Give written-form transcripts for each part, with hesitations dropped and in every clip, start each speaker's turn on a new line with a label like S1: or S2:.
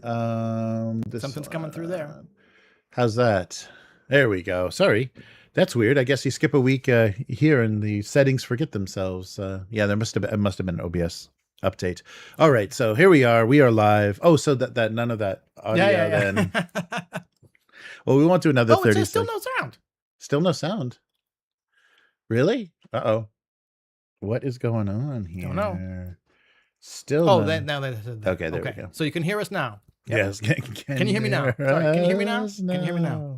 S1: Something's coming through there.
S2: How's that? There we go. Sorry. That's weird. I guess you skip a week here and the settings forget themselves. Yeah, it must have been an OBS update. All right, so here we are. We are live. Oh, so that none of that audio then. Well, we won't do another 30
S1: seconds. Still no sound.
S2: Still no sound. Really? Uh-oh. What is going on here?
S1: Don't know.
S2: Still
S1: now
S2: Okay, there we go.
S1: So you can hear us now.
S2: Yep. Yes.
S1: Can you hear me now? Sorry, can you hear me now?
S2: No.
S1: Can you hear me now?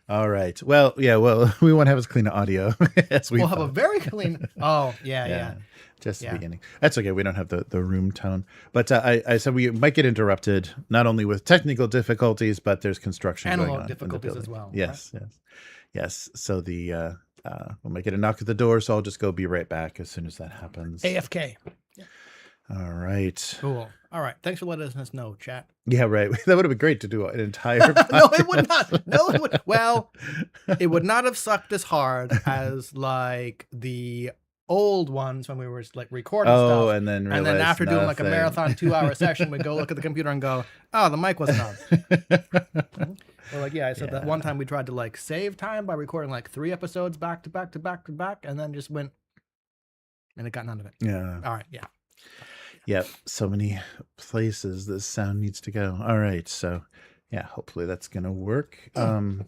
S2: All right. Well, yeah, we won't have as clean audio as
S1: we'll have a very clean. Oh, yeah.
S2: Just the beginning. That's okay. We don't have the room tone. But I said we might get interrupted, not only with technical difficulties, but there's construction going on.
S1: Difficulties as well.
S2: Yes, right? Yes. So we might get a knock at the door, so I'll just go be right back as soon as that happens.
S1: AFK. Yeah.
S2: All right.
S1: Cool. All right. Thanks for letting us know, chat.
S2: Yeah, right. That would have been great to do an entire
S1: No, it would not. No, it would. Well, it would not have sucked as hard as like the old ones when we were like recording stuff.
S2: And then
S1: after doing like a marathon 2-hour session, we'd go look at the computer and go, oh, the mic wasn't on. Or like, I said that one time we tried to like save time by recording like 3 episodes back to back to back to back, and then just went, and it got none of it.
S2: Yeah.
S1: All right. Yeah.
S2: Yep, so many places this sound needs to go. All right, so yeah, hopefully that's gonna work. All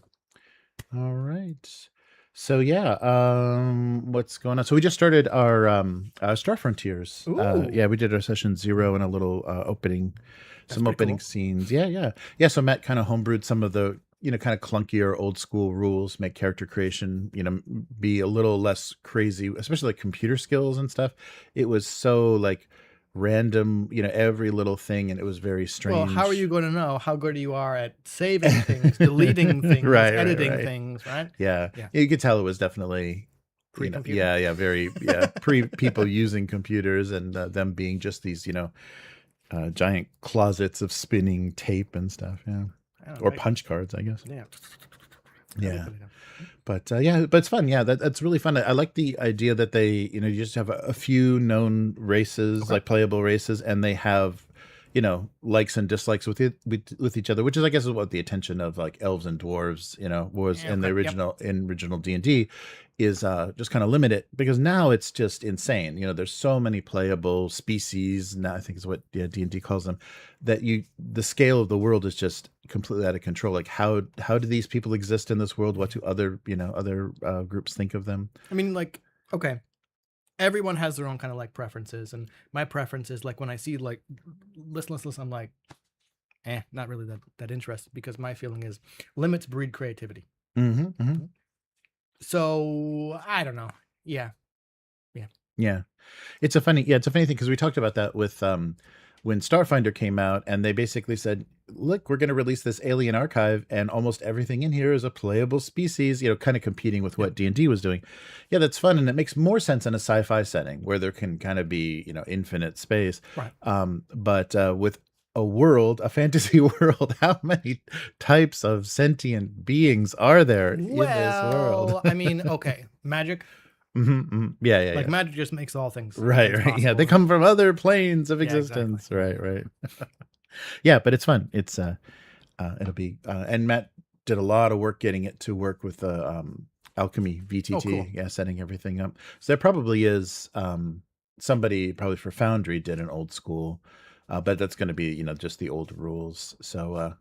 S2: right, so what's going on? So we just started our Star Frontiers. We did our session 0 and a little opening scenes. Yeah. So Matt kind of homebrewed some of the kind of clunkier old school rules, make character creation be a little less crazy, especially like computer skills and stuff. It was so like random, every little thing, and it was very strange.
S1: Well, how are you going to know how good you are at saving things, deleting things, editing things, right?
S2: Yeah. You could tell it was definitely
S1: pre-computer.
S2: Very pre people using computers and them being just these giant closets of spinning tape and stuff, or punch cards, I guess. Yeah. But but it's fun. Yeah, that's really fun. I like the idea that they, you just have a few known races, like playable races, and they have, likes and dislikes with each other, which is, I guess, is what the attention of like elves and dwarves, was in the original original D&D, is just kind of limit it, because now it's just insane. There's so many playable species now, I think is what D&D calls them, that the scale of the world is just completely out of control. Like how do these people exist in this world? What do other groups think of them? I
S1: mean, like, okay, everyone has their own kind of like preferences, and my preference is like when I see like listless, I'm like, not really that interested, because my feeling is limits breed creativity. So I don't know. Yeah.
S2: It's a funny thing, because we talked about that with when Starfinder came out, and they basically said, look, we're going to release this alien archive, and almost everything in here is a playable species, kind of competing with what D&D was doing. Yeah, that's fun, and it makes more sense in a sci-fi setting where there can kind of be, infinite space.
S1: Right.
S2: But with a fantasy world, how many types of sentient beings are there in this world?
S1: I mean, okay, magic.
S2: Yeah.
S1: Magic just makes all things
S2: right.
S1: Possible.
S2: Yeah, they come from other planes of existence. Exactly. Right. Yeah, but it's fun. It's it'll be and Matt did a lot of work getting it to work with the alchemy VTT.
S1: Cool.
S2: Yeah, setting everything up. So there probably is somebody probably for Foundry did an old school, but that's going to be just the old rules. So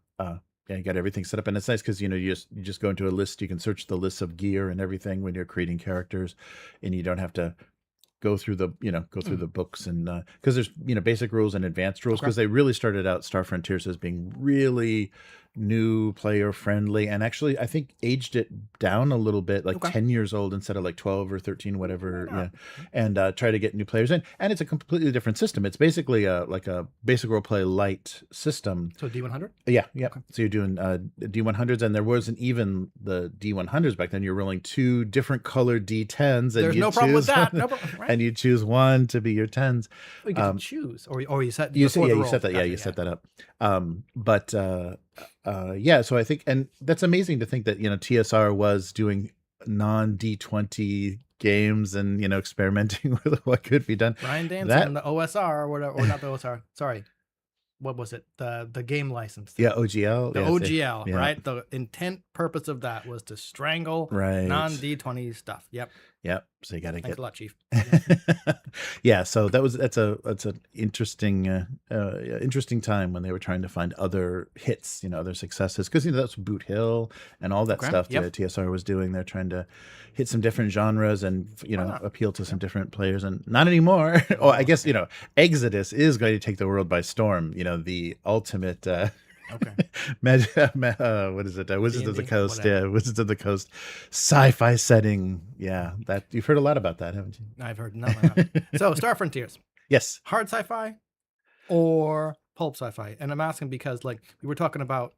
S2: you got everything set up, and it's nice because you just go into a list. You can search the list of gear and everything when you're creating characters, and you don't have to go through the the books, and because there's basic rules and advanced rules, because they really started out Star Frontiers as being really new, player friendly, and actually I think aged it down a little bit, like 10 years old instead of like 12 or 13, whatever. And try to get new players in, and it's a completely different system. It's basically like a basic role play light system.
S1: So D100.
S2: Yeah. So you're doing D100s, and there wasn't even the D100s back then. You're rolling 2 different colored D10s, and
S1: there's no problem with that. No problem, right?
S2: And you choose one to be your 10s.
S1: Well, you get to choose, or you set
S2: you set that. Yeah, you set that up. So I think, and that's amazing to think that TSR was doing non D20 games and experimenting with what could be done.
S1: Brian Danson and the OSR, or whatever, or not the OSR. Sorry, what was it? The game license.
S2: Yeah, OGL.
S1: The
S2: yeah,
S1: OGL,
S2: yeah.
S1: right? The intent purpose of that was to strangle non-D20 stuff. Yep.
S2: Yep. So you got to
S1: Thanks a lot, Chief.
S2: Yeah. So that's an interesting interesting time when they were trying to find other hits, other successes, because that's Boot Hill and all that stuff that TSR was doing. They're trying to hit some different genres and appeal to some different players, and not anymore. Oh, I guess Exodus is going to take the world by storm. The ultimate.
S1: Okay.
S2: What is it? Wizards of the Coast. Whatever. Yeah, Wizards of the Coast sci-fi setting. Yeah, that you've heard a lot about that, haven't you?
S1: I've heard nothing. So, Star Frontiers.
S2: Yes.
S1: Hard sci-fi or pulp sci-fi? And I'm asking because, like, we were talking about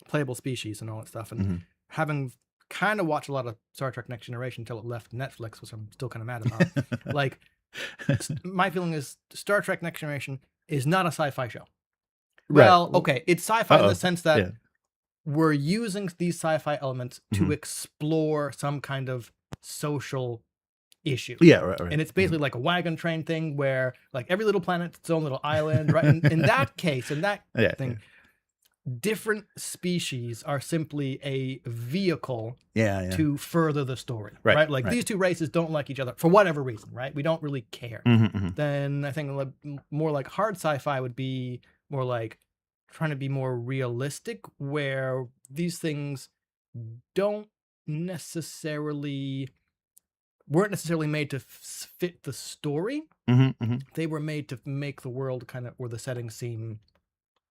S1: playable species and all that stuff, and having kind of watched a lot of Star Trek Next Generation until it left Netflix, which I'm still kind of mad about. Like, my feeling is Star Trek Next Generation is not a sci-fi show. Well, okay, it's sci-fi in the sense that we're using these sci-fi elements to explore some kind of social issue.
S2: Yeah, right.
S1: And it's basically like a wagon train thing where like every little planet's its own little island, right? In that case, thing, different species are simply a vehicle to further the story, right? Like these two races don't like each other for whatever reason, right? We don't really care. Then I think more like hard sci-fi would be more like trying to be more realistic, where these things weren't necessarily made to fit the story. They were made to make the world or the setting seem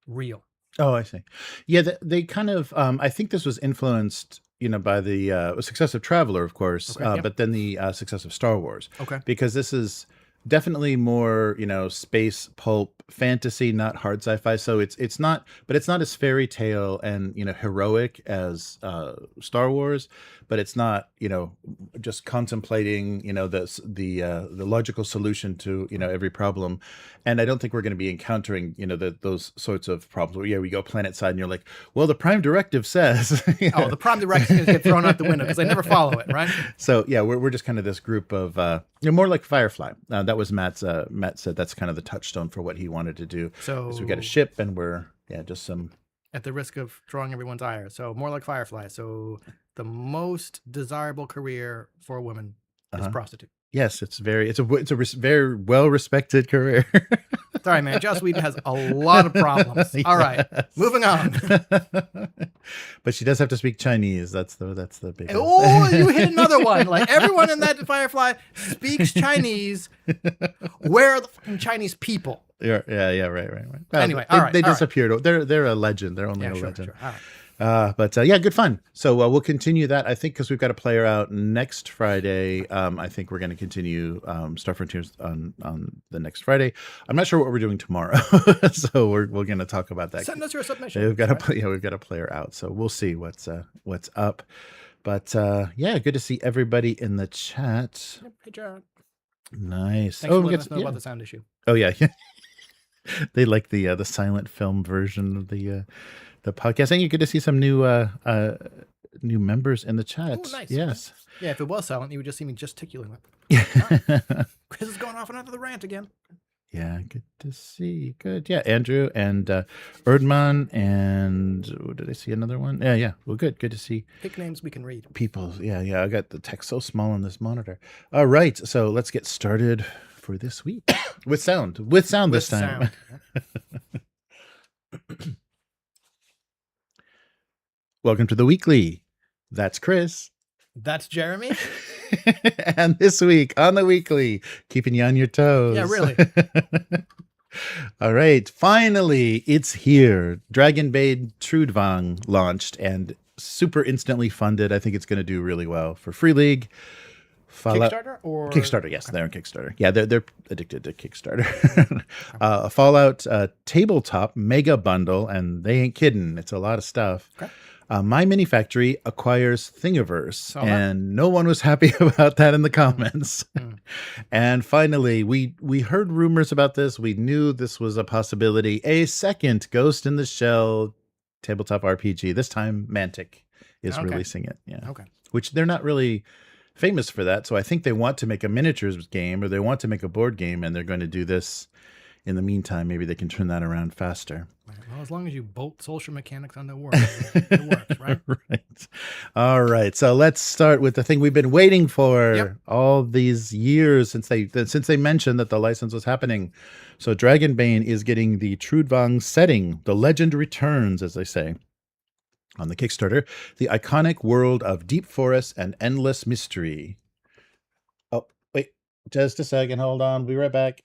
S1: real.
S2: Oh, I see. Yeah, they kind of. I think this was influenced, by the success of Traveler, of course, but then the success of Star Wars.
S1: Okay.
S2: Because this is definitely more, space pulp fantasy, not hard sci-fi. So it's not as fairy tale and heroic as Star Wars, but it's not just contemplating the logical solution to every problem. And I don't think we're going to be encountering those sorts of problems where we go planet side and you're like, well, the Prime Directive says.
S1: Oh, the Prime Directive is going to get thrown out the window because they never follow it, right?
S2: So we're just kind of this group of more like Firefly. That was Matt said that's kind of the touchstone for what he wanted to do. So we got a ship and we're just some. At
S1: the risk of drawing everyone's ire, so more like Firefly. So the most desirable career for a woman is prostitute.
S2: Yes, it's a very well respected career.
S1: Sorry, man. Joss Whedon has a lot of problems. All right, moving on.
S2: But she does have to speak Chinese. That's the big.
S1: Oh, you hit another one. Like everyone in that Firefly speaks Chinese. Where are the fucking Chinese people?
S2: Yeah, right. Well,
S1: anyway,
S2: they disappeared. Right. They're a legend. They're only a legend. Sure. All right. But good fun. So we'll continue that. I think because we've got a player out next Friday. I think we're going to continue Star Frontiers on the next Friday. I'm not sure what we're doing tomorrow, so we're going to talk about that.
S1: Send us your submission.
S2: We've got a player out, so we'll see what's up. But good to see everybody in the chat.
S1: Yep, hey, John.
S2: Nice.
S1: Thanks for letting us know about the sound issue.
S2: Oh yeah. They like the silent film version of the podcast, and you get to see some new members in the chat.
S1: Oh, nice.
S2: Yes.
S1: Yeah, if it was silent, you would just see me gesticulating. Chris is going off another rant again.
S2: Yeah, good to see. Good. Yeah, Andrew and Erdman and did I see another one? Yeah. Well, good. Good to see.
S1: Pick names we can read.
S2: People. Yeah. I got the text so small on this monitor. All right, so let's get started for this week with sound. With sound this time. Welcome to the weekly. That's Chris.
S1: That's Jeremy.
S2: And this week on the weekly, keeping you on your toes.
S1: Yeah, really.
S2: All right. Finally, it's here. Dragonbane Trudvang launched and super instantly funded. I think it's going to do really well for Free League.
S1: Kickstarter or
S2: Kickstarter? Yes, they're on Kickstarter. Yeah, they're addicted to Kickstarter. Fallout tabletop mega bundle, and they ain't kidding. It's a lot of stuff. Okay. MyMiniFactory acquires Thngiverse, and no one was happy about that in the comments. And finally, we heard rumors about this. We knew this was a possibility. A second Ghost in the Shell tabletop RPG. This time, Mantic is releasing it. Yeah.
S1: Okay.
S2: Which they're not really famous for that. So I think they want to make a miniatures game, or they want to make a board game, and they're going to do this in the meantime, maybe they can turn that around faster.
S1: Right. Well, as long as you bolt social mechanics onto work, it works, right?
S2: Right. All right. So let's start with the thing we've been waiting for all these years since they mentioned that the license was happening. So Dragonbane is getting the Trudvang setting. The legend returns, as they say. On the Kickstarter, the iconic world of deep forest and endless mystery. Oh, wait, just a second. Hold on. Be right back.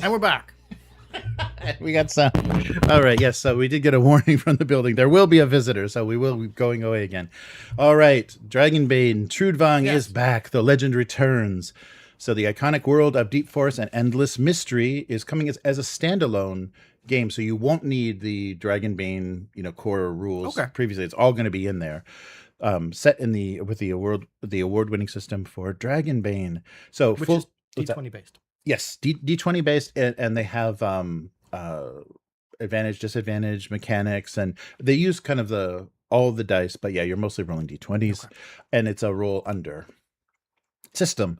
S1: And we're back.
S2: We got some. All right. Yes. So we did get a warning from the building. There will be a visitor, so we will be going away again. All right. Dragonbane, Trudvang is back. The legend returns. So the iconic world of deep forest and endless mystery is coming as a standalone game. So you won't need the Dragonbane, core rules. Previously, it's all going to be in there. Set in with the award-winning system for Dragonbane. So
S1: which is D20 based.
S2: Yes, D20 based, and they have advantage, disadvantage mechanics, and they use kind of all the dice, but yeah, you're mostly rolling D20s, and it's a roll under system.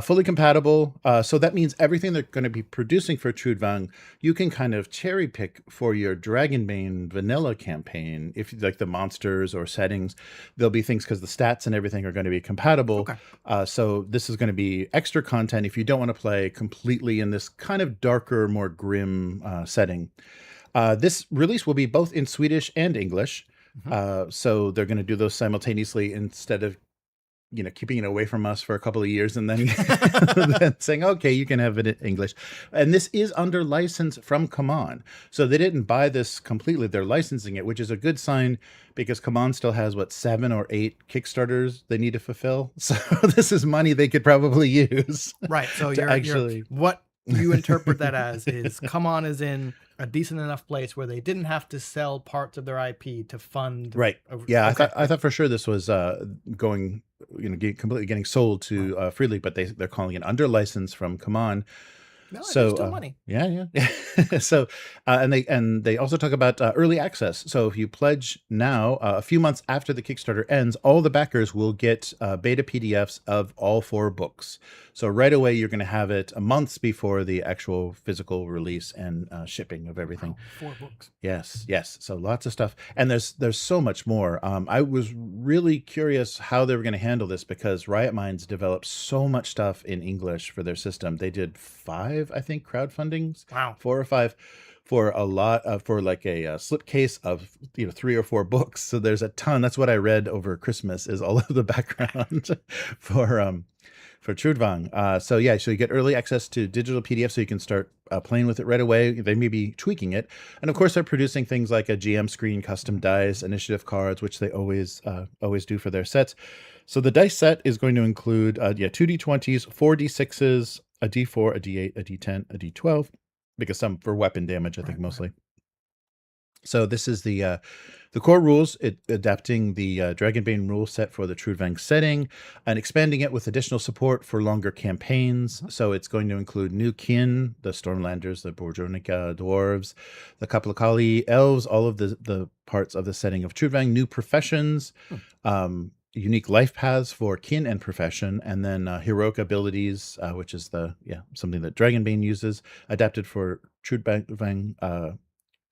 S2: Fully compatible, so that means everything they're going to be producing for Trudvang, you can kind of cherry pick for your Dragonbane vanilla campaign. If you like the monsters or settings, there'll be things because the stats and everything are going to be compatible. So this is going to be extra content if you don't want to play completely in this kind of darker, more grim setting. This release will be both in Swedish and English. So they're going to do those simultaneously instead of keeping it away from us for a couple of years and then, then saying, okay, you can have it in English. And this is under license from CMON. So they didn't buy this completely. They're licensing it, which is a good sign because CMON still has, 7 or 8 Kickstarters they need to fulfill. So this is money they could probably use.
S1: Right. So what you interpret that as is CMON is in a decent enough place where they didn't have to sell parts of their IP to fund.
S2: Right. Yeah. I thought for sure this was going, completely getting sold to Free League, but they're calling it under license from CMON.
S1: No, so still money.
S2: Yeah. So and they also talk about early access. So if you pledge now, a few months after the Kickstarter ends, all the backers will get beta PDFs of all 4 books. So right away you're going to have it months before the actual physical release and shipping of everything.
S1: Wow, 4 books.
S2: Yes. So lots of stuff, and there's so much more. I was really curious how they were going to handle this because Riot Minds developed so much stuff in English for their system. They did 5, I think, crowdfundings.
S1: Wow.
S2: 4 or 5 for a lot of, for like a slipcase of 3 or 4 books. So there's a ton. That's what I read over Christmas is all of the background for Trudvang. So you get early access to digital PDF so you can start playing with it right away. They may be tweaking it. And of course, they're producing things like a GM screen, custom dice, initiative cards, which they always do for their sets. So the dice set is going to include 2 D20s, 4 D6s, a D4, a D8, a D10, a D12, because some for weapon damage, I think mostly. So this is the core rules, adapting the Dragonbane rule set for the Trudvang setting and expanding it with additional support for longer campaigns. So it's going to include new kin, the Stormlanders, the Borjonica dwarves, the Kaplakali elves, all of the parts of the setting of Trudvang, new professions, unique life paths for kin and profession, and then heroic abilities, which is something that Dragonbane uses, adapted for Trudvang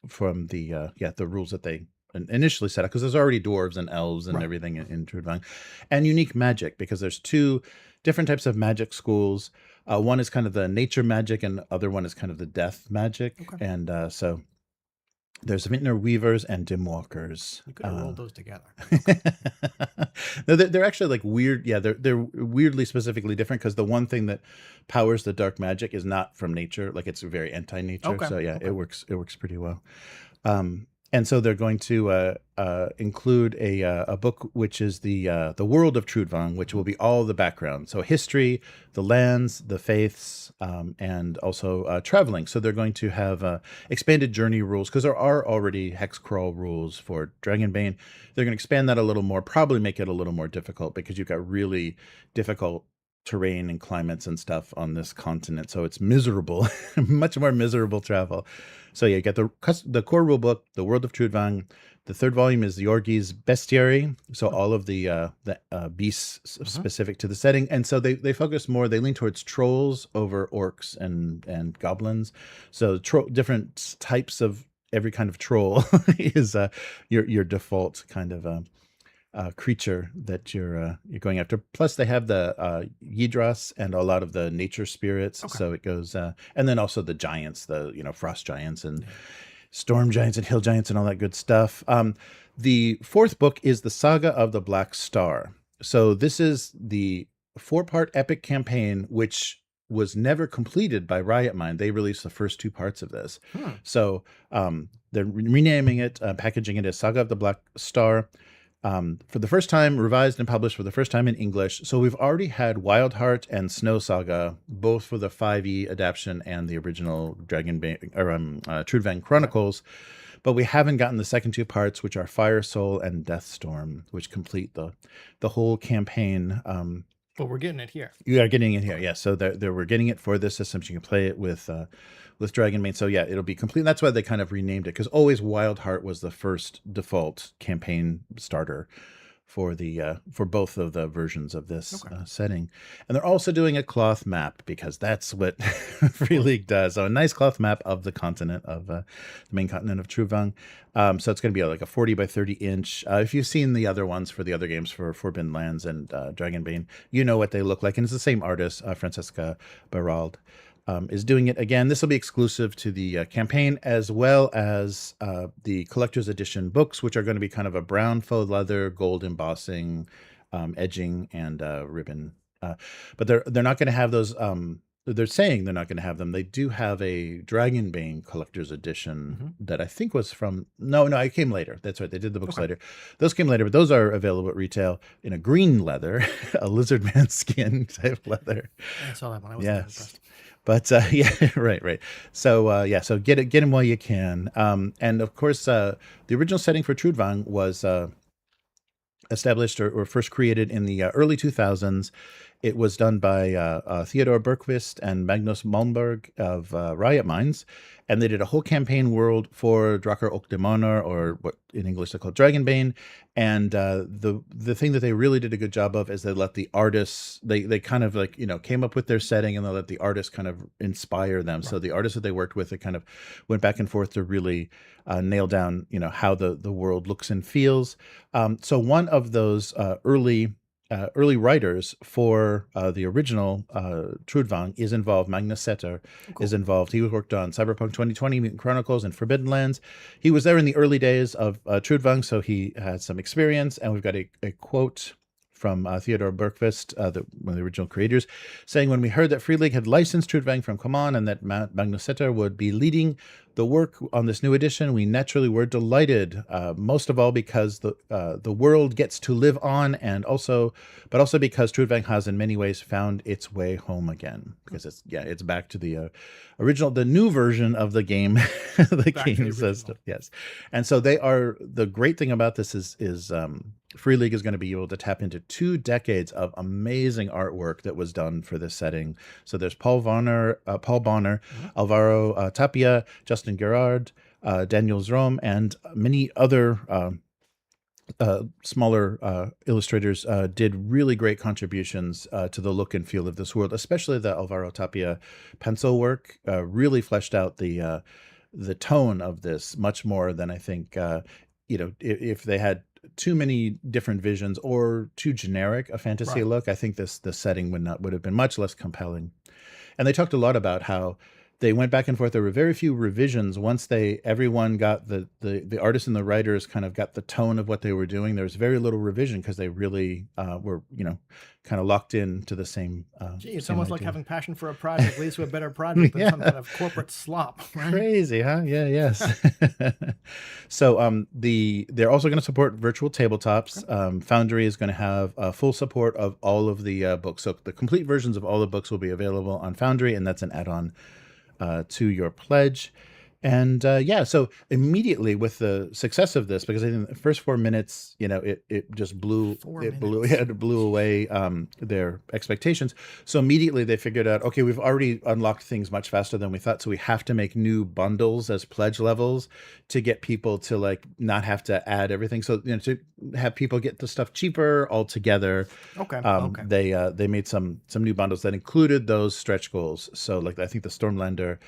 S2: from the rules that they initially set up, because there's already dwarves and elves and everything in Trudvang, and unique magic, because there's 2 different types of magic schools. One is kind of the nature magic, and the other one is kind of the death magic. And so there's Vitner Weavers and Dimwalkers.
S1: You could have rolled those together.
S2: No, they're actually like weird. Yeah, they're weirdly specifically different because the one thing that powers the dark magic is not from nature. Like it's very anti-nature. So it works pretty well. And so they're going to include a book which is the World of Trudvang, which will be all the background. So history, the lands, the faiths, and also traveling. So they're going to have expanded journey rules, because there are already hex crawl rules for Dragonbane. They're going to expand that a little more, probably make it a little more difficult, because you've got really difficult terrain and climates and stuff on this continent. So it's miserable, much more miserable travel. So yeah, you get the core rulebook, the World of Trudvang. The third volume is the Yorgi's Bestiary. So all of the beasts specific to the setting. And so they focus more, they lean towards trolls over orcs and goblins. So different types of every kind of troll is your default kind of creature that you're going after. Plus, they have the Yidras and a lot of the nature spirits. Okay. So it goes, and then also the giants, the frost giants and storm giants and hill giants and all that good stuff. The fourth book is the Saga of the Black Star. So this is the 4-part epic campaign, which was never completed by Riot Mind. They released the first 2 parts of this. So they're renaming it, packaging it as Saga of the Black Star. For the first time, revised and published for the first time in English. So we've already had Wildheart and Snow Saga, both for the 5e adaptation and the original Dragonbane or Trudvang Chronicles, but we haven't gotten the second 2 parts, which are Fire Soul and Deathstorm, which complete the whole campaign.
S1: But we're getting it here.
S2: You are getting it here, yeah. So we're getting it for this system. So you can play it with Dragonbane. So yeah, it'll be complete. That's why they kind of renamed it, because always Wildheart was the first default campaign starter for both of the versions of this setting. And they're also doing a cloth map, because that's what Free League does. So a nice cloth map of the continent of the main continent of Trudvang. So it's going to be like a 40 by 30 inch. If you've seen the other ones for the other games for Forbidden Lands and Dragonbane, you know what they look like. And it's the same artist, Francesca Barald, is doing it again. This will be exclusive to the campaign, as well as the collector's edition books, which are going to be kind of a brown faux leather, gold embossing, edging, and ribbon. But they're not going to have those. They're saying they're not going to have them. They do have a Dragonbane collector's edition that I think was from... No, it came later. That's right. They did the books later. Those came later, but those are available at retail in a green leather, a lizard man skin type leather.
S1: I saw that one. I was impressed.
S2: But yeah, right. So so get them while you can. And of course, the original setting for Trudvang was established or first created in the early 2000s. It was done by Theodor Bergqvist and Magnus Malmberg of Riot Minds, and they did a whole campaign world for Drakar och Demoner, or what in English they call Dragonbane. And the thing that they really did a good job of is they let the artists, they kind of like, came up with their setting, and they let the artists kind of inspire them. Right. So the artists that they worked with, they kind of went back and forth to really nail down, how the world looks and feels. So one of those early writers for the original Trudvang is involved. Magnus Setter is involved. He worked on Cyberpunk 2020, Mutant Chronicles, and Forbidden Lands. He was there in the early days of Trudvang, so he had some experience. And we've got a quote from Theodor Bergqvist, one of the original creators, saying, "When we heard that Free League had licensed Trudvang from Common and that Magnus Setter would be leading the work on this new edition, we naturally were delighted, most of all because the world gets to live on, but also because Trudvang has in many ways found its way home again, because it's back to the original, the new version of the game, the game system." Yes, and so the great thing about this is Free League is going to be able to tap into 2 decades of amazing artwork that was done for this setting. So there's Paul Bonner, Alvaro Tapia, Justin Gerard, Daniel Zrom, and many other smaller illustrators did really great contributions to the look and feel of this world, especially the Alvaro Tapia pencil work really fleshed out the tone of this much more than I think, if they had too many different visions or too generic a fantasy look, I think the setting would have been much less compelling. And they talked a lot about how they went back and forth. There were very few revisions once everyone got the artists and the writers kind of got the tone of what they were doing. There was very little revision because they really were, kind of locked into the same.
S1: Gee, it's almost like having passion for a project leads to a better project than some kind of corporate slop. Right?
S2: Crazy, huh? Yeah, yes. So they're also going to support virtual tabletops. Okay. Foundry is going to have full support of all of the books. So the complete versions of all the books will be available on Foundry, and that's an add-on to your pledge. And so immediately with the success of this, because I think the first 4 minutes, it just blew away their expectations. So immediately they figured out, okay, we've already unlocked things much faster than we thought. So we have to make new bundles as pledge levels to get people to like not have to add everything. So to have people get the stuff cheaper altogether.
S1: Okay.
S2: They made some new bundles that included those stretch goals. So like I think the Stormlander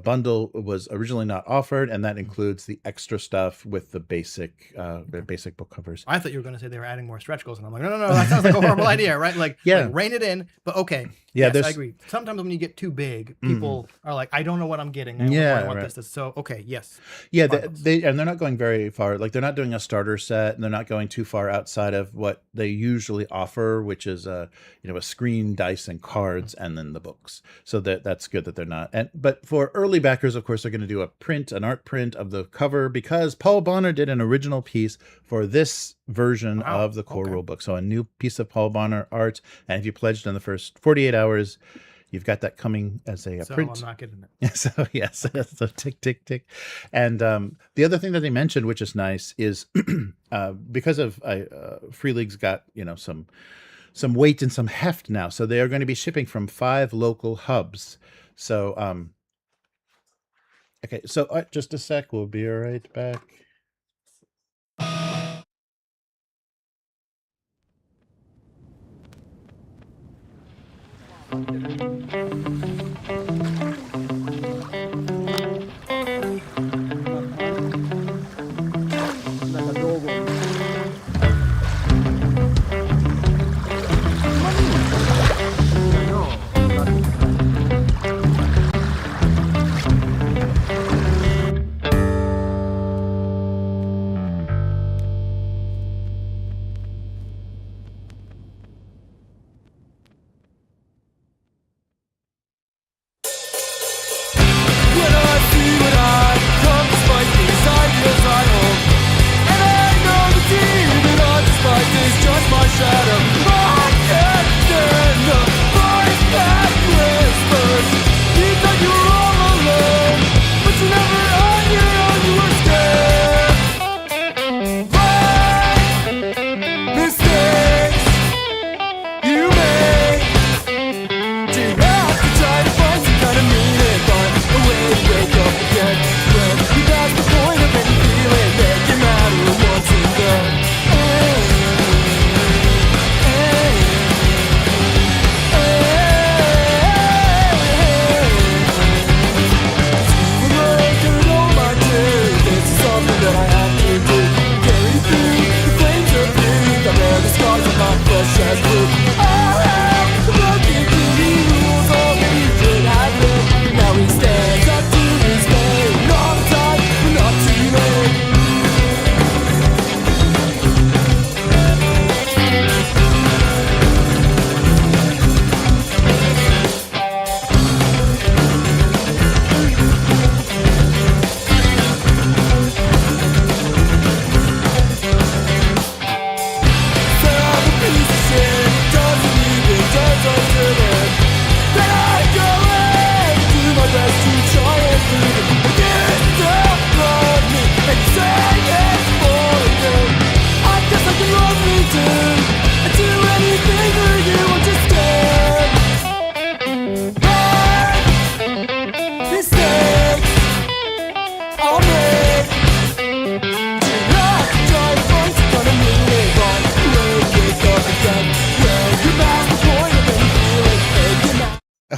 S2: bundle was originally not offered, and that includes the extra stuff with the basic book covers.
S1: I thought you were going to say they were adding more stretch goals, and I'm like, no, that sounds like a horrible idea, right? Like rein it in, but okay. Yeah, yes, I agree. Sometimes when you get too big, people are like, I don't know what I'm getting. I want this. So okay, yes. Yeah,
S2: they're not going very far. Like they're not doing a starter set, and they're not going too far outside of what they usually offer, which is a screen, dice, and cards, and then the books. So that's good that they're not. But for early backers, of course, they're going to do an art print of the cover, because Paul Bonner did an original piece for this version of the core rulebook. So a new piece of Paul Bonner art, and if you pledged in the first 48 hours, you've got that coming as a print.
S1: So I'm not getting it.
S2: So yes, so tick, tick, tick. And the other thing that they mentioned, which is nice, is because of Free League's got some weight and some heft now, so they are going to be shipping from 5 local hubs. So okay, so just a sec, we'll be right back.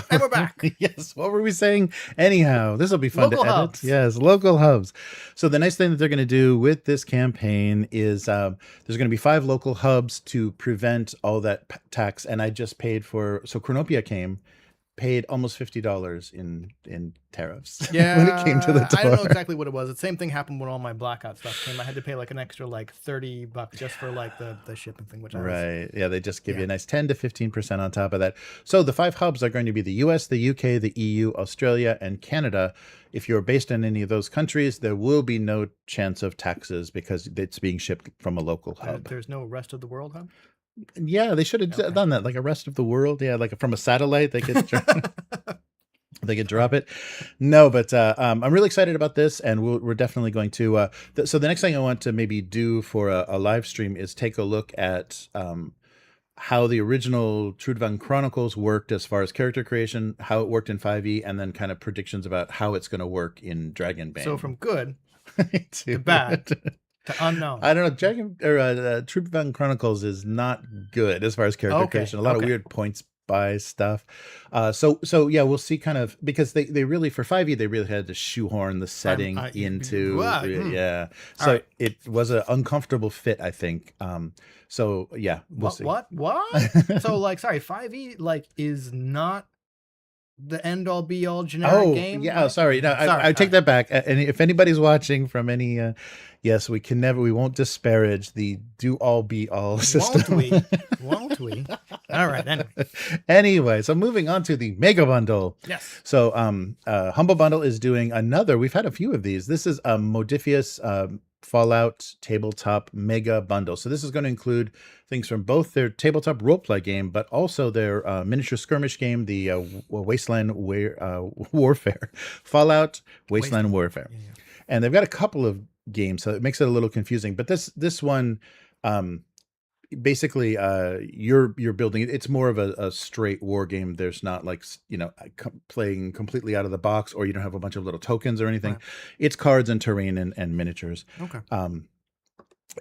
S1: And we're back.
S2: Yes. What were we saying? Anyhow, this will be fun to edit. Yes, local hubs. So the nice thing that they're going to do with this campaign is there's going to be 5 local hubs to prevent all that tax. And I just paid for, so Chronopia paid almost $50 in tariffs
S1: Yeah,
S2: when it came to the tour.
S1: I don't know exactly what it was. The same thing happened when all my Blackout stuff came. I had to pay like an extra like $30 just for like the shipping thing, which
S2: Yeah, they just give you a nice 10 to 15% on top of that. So the 5 hubs are going to be the US, the UK, the EU, Australia, and Canada. If you're based in any of those countries, there will be no chance of taxes because it's being shipped from a local hub.
S1: There's no rest of the world hub?
S2: Yeah, they should have done that, like a rest of the world. Yeah, like from a satellite, they could they could drop it. No, but I'm really excited about this, and we're definitely going to. So the next thing I want to maybe do for a live stream is take a look at how the original Trudvang Chronicles worked as far as character creation, how it worked in 5e, and then kind of predictions about how it's going to work in Dragonbane.
S1: So from good to bad. To unknown.
S2: I don't know. Trudvang Chronicles is not good as far as character creation. A lot of weird points by stuff. So yeah, we'll see kind of, because they really, for 5e, they really had to shoehorn the setting into, So it was an uncomfortable fit, I think. So yeah, we'll see.
S1: What? So like, sorry, 5e like is not the end all be all generic game.
S2: Yeah, sorry. No, I take that back. And if anybody's watching from any, yes, we won't disparage the do all be all system.
S1: Won't we? All right.
S2: Anyway, so moving on to the Mega Bundle.
S1: Yes.
S2: So, Humble Bundle is doing another. We've had a few of these. This is a Modifius Fallout Tabletop Mega Bundle. So this is going to include things from both their tabletop roleplay game, but also their miniature skirmish game, the Wasteland Warfare, Fallout Wasteland Warfare. Yeah. And they've got a couple of games, so it makes it a little confusing. But this one, basically, you're building it. It's more of a straight war game. There's not like, playing completely out of the box, or you don't have a bunch of little tokens or anything. Right. It's cards and terrain and miniatures. Okay.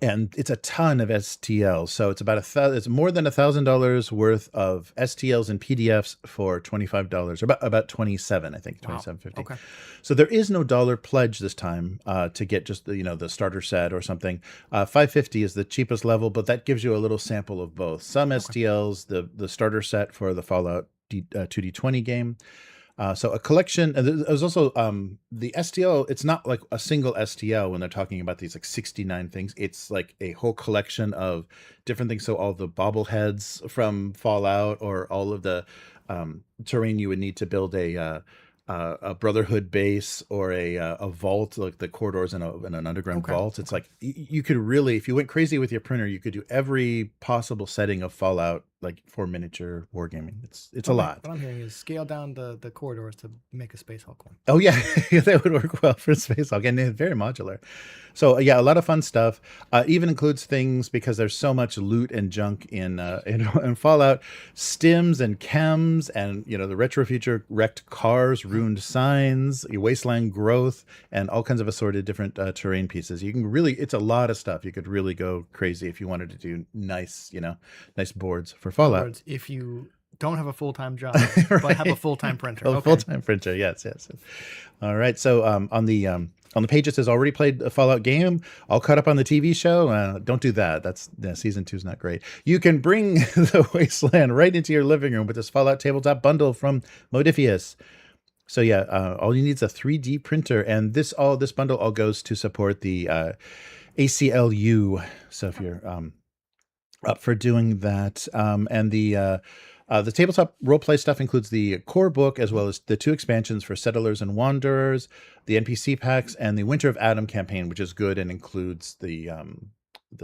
S2: And it's a ton of STLs. So it's it's more than $1,000 worth of STLs and PDFs for $25, or about 27, I think, $27.50. Okay. So there is no dollar pledge this time to get just the starter set or something. $5.50 is the cheapest level, but that gives you a little sample of both. Some STLs, the starter set for the Fallout 2D20 game. So a collection, there's also the STL, it's not like a single STL when they're talking about these like 69 things. It's like a whole collection of different things. So all the bobbleheads from Fallout, or all of the terrain you would need to build a Brotherhood base, or a vault, like the corridors in an underground vault. It's like you could really, if you went crazy with your printer, you could do every possible setting of Fallout, like for miniature wargaming. It's a lot.
S1: What I'm hearing is scale down the corridors to make a Space Hulk one.
S2: Oh yeah, that would work well for Space Hulk, and it's very modular. So yeah, a lot of fun stuff. Even includes things, because there's so much loot and junk in Fallout, stims and chems, and the retro future wrecked cars, ruined signs, wasteland growth, and all kinds of assorted different terrain pieces. You can really, it's a lot of stuff. You could really go crazy if you wanted to do nice boards for Fallout.
S1: If you don't have a full-time job, but have a full-time printer.
S2: Full-time printer, yes. All right. So on the page it says already played a Fallout game, all caught up on the TV show. Don't do that. Season 2 is not great. You can bring the Wasteland right into your living room with this Fallout Tabletop bundle from Modifius. So yeah, all you need is a 3D printer, and this bundle all goes to support the ACLU. So if you're up for doing that, and the tabletop roleplay stuff includes the core book, as well as the 2 expansions for Settlers and Wanderers, the NPC packs, and the Winter of Adam campaign, which is good and includes the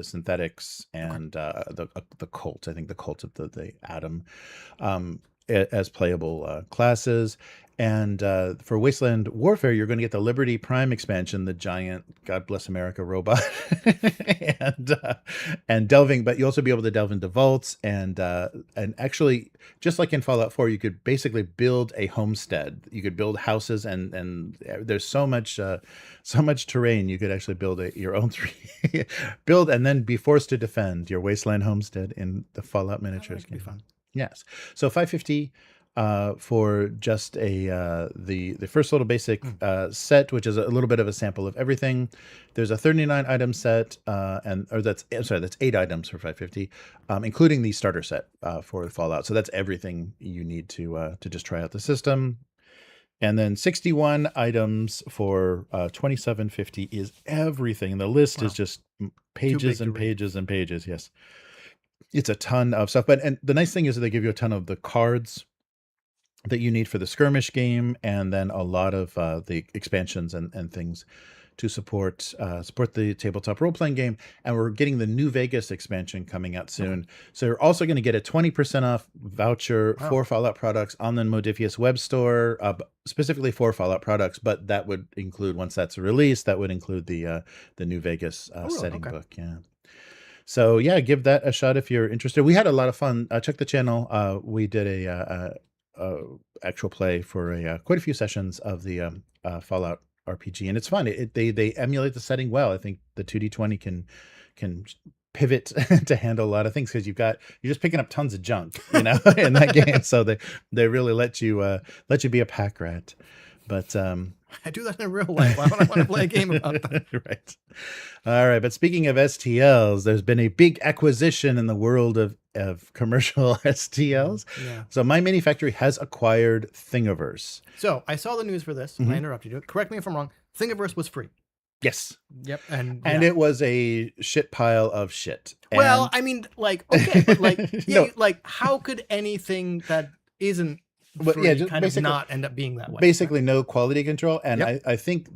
S2: synthetics and the cult. I think the cult of the Adam as playable classes. And for Wasteland Warfare, you're going to get the Liberty Prime expansion, the giant God Bless America robot, and delving. But you also be able to delve into vaults, and actually, just like in Fallout 4, you could basically build a homestead. You could build houses, and there's so much terrain. You could actually build your own build, and then be forced to defend your Wasteland homestead in the Fallout miniatures game.
S1: Be fun.
S2: Yes. So $5.50. for just the first little basic set, which is a little bit of a sample of everything. There's a 39 item set, that's 8 items for 550, including the starter set for Fallout. So that's everything you need to just try out the system. And then 61 items for 2750 is everything. The list is just pages and pages and pages. Yes, it's a ton of stuff. And the nice thing is that they give you a ton of the cards that you need for the skirmish game, and then a lot of the expansions and things to support the tabletop role-playing game. And we're getting the New Vegas expansion coming out soon. Okay. So you're also going to get a 20% off voucher for Fallout products on the Modifius web store, specifically for Fallout products, but that would include, once that's released, that would include the New Vegas setting book. Yeah. So yeah, give that a shot if you're interested. We had a lot of fun. Check the channel. We did a actual play for quite a few sessions of the Fallout RPG, and it's fun. They emulate the setting well. I think the 2D20 can pivot to handle a lot of things, because you're just picking up tons of junk, in that game. So they really let you be a pack rat. But
S1: I do that in real life. Why would I want to play a game about that?
S2: Right. All right. But speaking of STLs, there's been a big acquisition in the world of commercial STLs. Yeah. So MyMiniFactory has acquired Thngiverse.
S1: So I saw the news for this. I interrupted you. Correct me if I'm wrong. Thngiverse was free.
S2: Yes.
S1: Yep.
S2: And it was a shit pile of shit.
S1: Well, I mean, okay, but how could anything that isn't free kind of not end up being that way?
S2: Basically, no quality control. And I think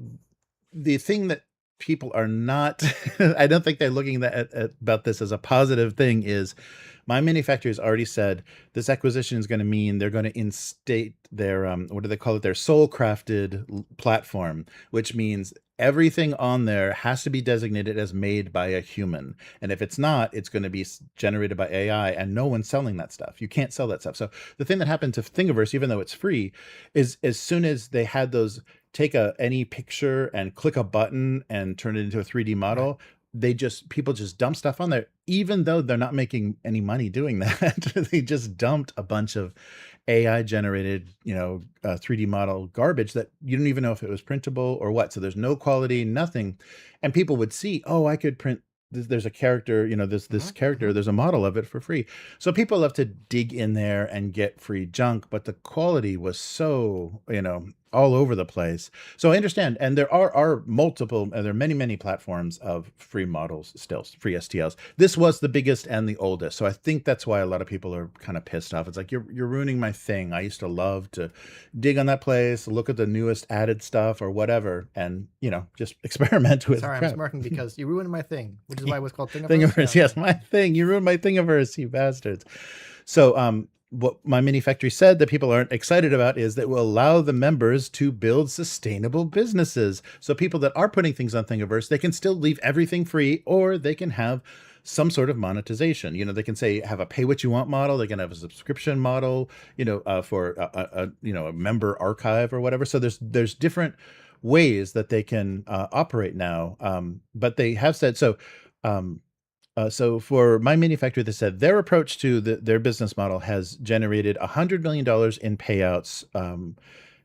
S2: the thing that people are not, I don't think they're looking about this as a positive thing, is MyMiniFactory has already said this acquisition is going to mean they're going to instate their, what do they call it? Their soul crafted platform, which means everything on there has to be designated as made by a human. And if it's not, it's going to be generated by AI, and no one's selling that stuff. You can't sell that stuff. So the thing that happened to Thngiverse, even though it's free, is as soon as they had those, take any picture and click a button and turn it into a 3D model, people just dump stuff on there, even though they're not making any money doing that. They just dumped a bunch of AI generated, 3D model garbage that you don't even know if it was printable or what. So there's no quality, nothing. And people would see, oh, I could print, there's a character, this character, there's a model of it for free. So people love to dig in there and get free junk, but the quality was so, all over the place. So I understand. And there are multiple, there are many platforms of free models still, free STLs. This was the biggest and the oldest. So I think that's why a lot of people are kind of pissed off. It's like, you're ruining my thing. I used to love to dig on that place, look at the newest added stuff or whatever, and, just experiment with
S1: Sorry,
S2: crap.
S1: I'm smirking because you ruined my thing, which is why it was called Thingiverse.
S2: Thingiverse, yes, my thing. You ruined my Thingiverse, you bastards. So, what MyMiniFactory said that people aren't excited about is that it will allow the members to build sustainable businesses. So people that are putting things on Thingiverse, they can still leave everything free, or they can have some sort of monetization. They can say, have a pay what you want model. They can have a subscription model, for a member archive or whatever. So there's different ways that they can operate now. But they have said, so for MyMiniFactory, they said their approach to their business model has generated $100 million in payouts,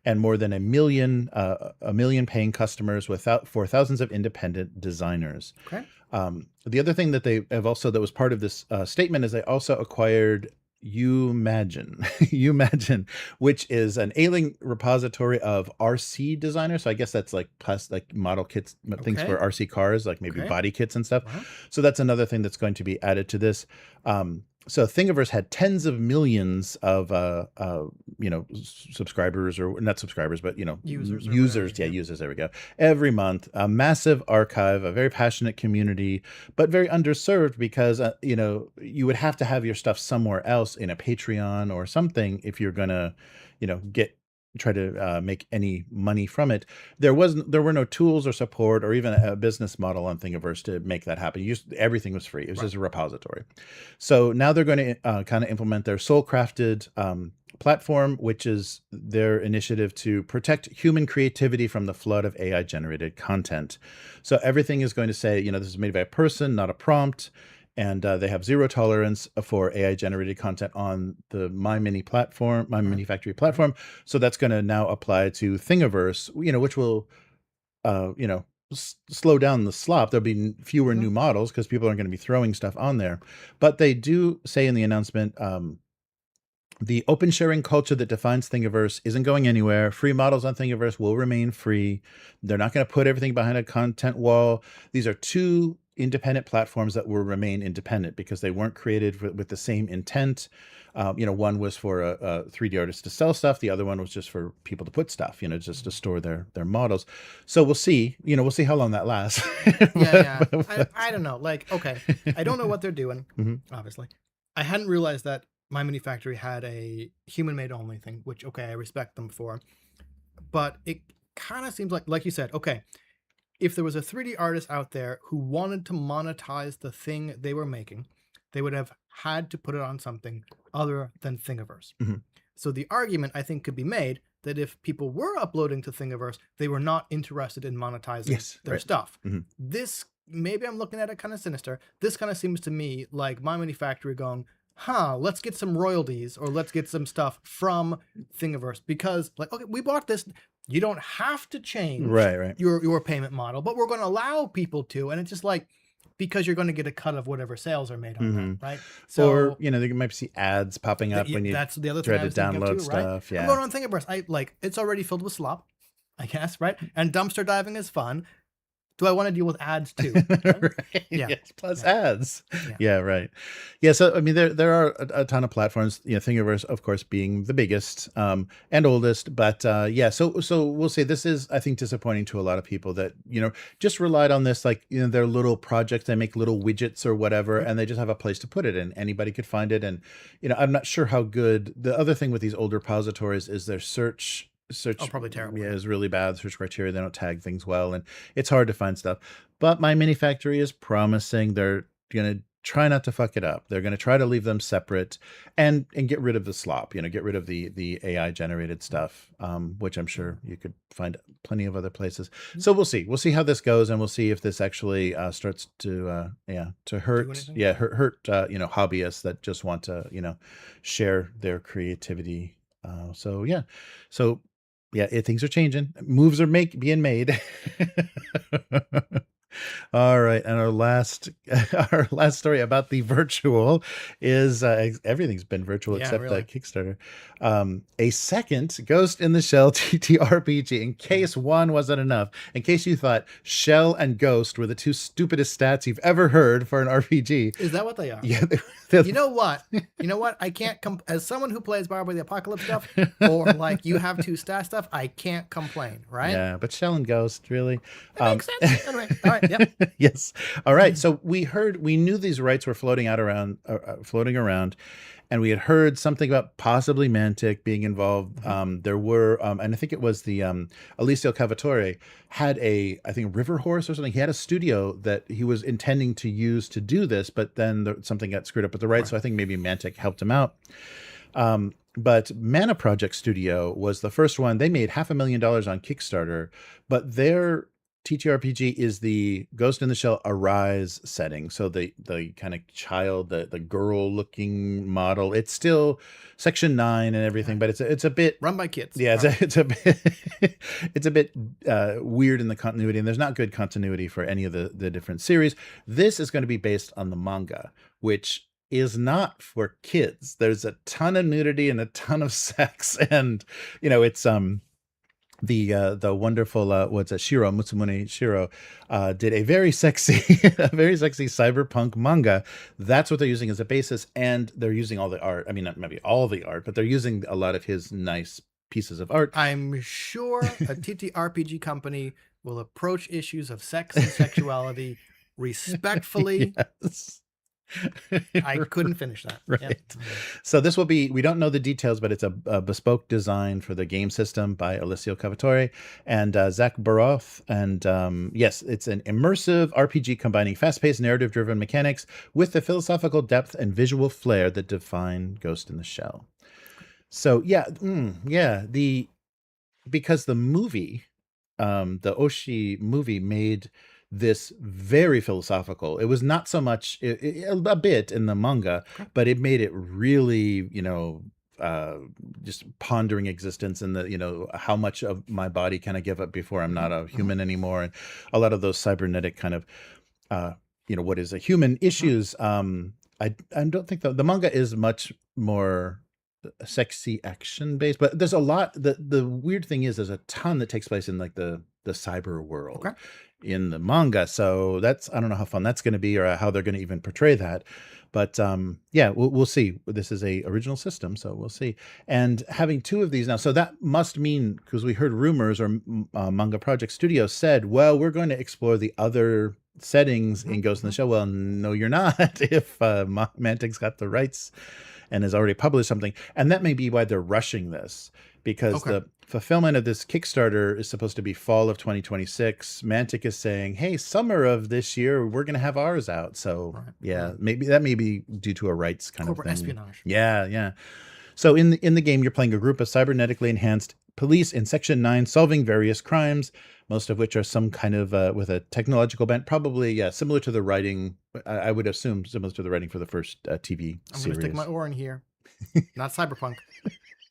S2: and more than a million paying customers for thousands of independent designers.
S1: Okay.
S2: The other thing that they have also, that was part of this statement, is they also acquired Umagine, which is an ailing repository of RC designers. So I guess that's like model kits, things for RC cars, like maybe body kits and stuff. So that's another thing that's going to be added to this. So Thingiverse had tens of millions of subscribers, or not subscribers, but users. Users. There we go. Every month, a massive archive, a very passionate community, but very underserved because you would have to have your stuff somewhere else, in a Patreon or something, if you're gonna try to make any money from it. There were no tools or support or even a business model on Thingiverse to make that happen. Everything was free. It was just a repository. So now they're going to kind of implement their soul crafted platform, which is their initiative to protect human creativity from the flood of AI generated content. So everything is going to say, this is made by a person, not a prompt. and they have zero tolerance for AI generated content on the MyMiniFactory platform. So that's going to now apply to Thingiverse, which will, slow down the slop. There'll be fewer new models because people aren't going to be throwing stuff on there. But they do say in the announcement, the open sharing culture that defines Thingiverse isn't going anywhere. Free models on Thingiverse will remain free. They're not going to put everything behind a content wall. These are two independent platforms that will remain independent because they weren't created with the same intent. One was for a 3D artist to sell stuff. The other one was just for people to put stuff, just to store their models. So we'll see, we'll see how long that lasts.
S1: I don't know. Like, okay, I don't know what they're doing, obviously. I hadn't realized that MyMiniFactory had a human-made only thing, which, okay, I respect them for. But it kind of seems like you said, okay, if there was a 3D artist out there who wanted to monetize the thing they were making, they would have had to put it on something other than Thingiverse. So the argument, I think, could be made that if people were uploading to Thingiverse, they were not interested in monetizing their stuff. This, maybe I'm looking at it kind of sinister. This kind of seems to me like MyMiniFactory going, let's get some royalties or let's get some stuff from Thingiverse because, like, okay, we bought this. You don't have to change your payment model, but we're going to allow people to. And it's just like, because you're going to get a cut of whatever sales are made on that, right? So,
S2: or, they might see ads popping up when you
S1: that's the other
S2: try
S1: thing
S2: to download stuff.
S1: Right? I'm going on Thingiverse. It's already filled with slop, I guess, right? And dumpster diving is fun. Do I want to deal with ads too?
S2: Right?
S1: Yeah.
S2: Yes, plus ads. Yeah, right. Yeah, so I mean, there are a ton of platforms. Thingiverse, of course, being the biggest and oldest. But so we'll say this is, I think, disappointing to a lot of people that just relied on this, like their little projects. They make little widgets or whatever, and they just have a place to put it in. Anybody could find it, and I'm not sure how good. The other thing with these older repositories is their search
S1: probably terrible.
S2: Yeah, is really bad. Search criteria, they don't tag things well, and it's hard to find stuff. But MyMiniFactory is promising they're gonna try not to fuck it up. They're gonna try to leave them separate and get rid of the slop. Get rid of the AI generated stuff, which I'm sure you could find plenty of other places. So we'll see how this goes, and we'll see if this actually starts to hurt hurt hobbyists that just want to share their creativity. Things are changing. Moves are being made. All right, and our last story about the virtual is everything's been virtual except Kickstarter. A second Ghost in the Shell TTRPG. In case one wasn't enough, in case you thought Shell and Ghost were the two stupidest stats you've ever heard for an RPG.
S1: Is that what they are?
S2: Yeah.
S1: You know what? I can't as someone who plays Barber the Apocalypse stuff, or like you have two stat stuff, I can't complain, right?
S2: Yeah, but Shell and Ghost, really.
S1: That makes sense. Anyway, all right. Yep.
S2: Yes. All right. So we knew these rights were floating around, and we had heard something about possibly Mantic being involved. There were, and I think it was the Alessio Cavatore had I think River Horse or something. He had a studio that he was intending to use to do this, but then something got screwed up with the rights. So I think maybe Mantic helped him out. But Mana Project Studio was the first one. They made $500,000 on Kickstarter, but their TTRPG is the Ghost in the Shell Arise setting. So the kind of child, the girl looking model. It's still Section 9 and everything, but it's a bit
S1: run by kids.
S2: Yeah, it's a bit weird in the continuity, and there's not good continuity for any of the different series. This is going to be based on the manga, which is not for kids. There's a ton of nudity and a ton of sex, and it's the wonderful Shiro Mutsumune Shiro did a very sexy cyberpunk manga. That's what they're using as a basis, and they're using all the art. I mean, not maybe all the art, but they're using a lot of his nice pieces of art.
S1: I'm sure a TTRPG company will approach issues of sex and sexuality respectfully.
S2: Yes.
S1: I couldn't finish that.
S2: Right. Yeah. So this will be, we don't know the details, but it's a bespoke design for the game system by Alessio Cavatore and Zach Baroth. And yes, it's an immersive RPG combining fast-paced narrative-driven mechanics with the philosophical depth and visual flair that define Ghost in the Shell. So because the movie, the Oshi movie made this very philosophical. It was not so much a bit in the manga, but it made it really, just pondering existence and the, how much of my body can I give up before I'm not a human anymore, and a lot of those cybernetic kind of, what is a human issues. I don't think the manga is much more sexy action based, but there's a lot. The weird thing is there's a ton that takes place in like the cyber world in the manga. So I don't know how fun that's going to be or how they're going to even portray that. But we'll see. This is a original system, so we'll see. And having two of these now, so that must mean, because we heard rumors or Manga Project Studio said, well, we're going to explore the other settings in Ghost in the Shell. Well, no, you're not. If Mantic's got the rights and has already published something, and that may be why they're rushing this, because the fulfillment of this Kickstarter is supposed to be fall of 2026. Mantic is saying, hey, summer of this year, we're going to have ours out. So maybe that may be due to a rights kind of thing.
S1: Espionage.
S2: Yeah. So in the game, you're playing a group of cybernetically enhanced police in Section 9 solving various crimes, most of which are some kind of with a technological bent, probably similar to the writing. I would assume similar to the writing for the first TV series.
S1: I'm going to stick my oar in here. Not cyberpunk.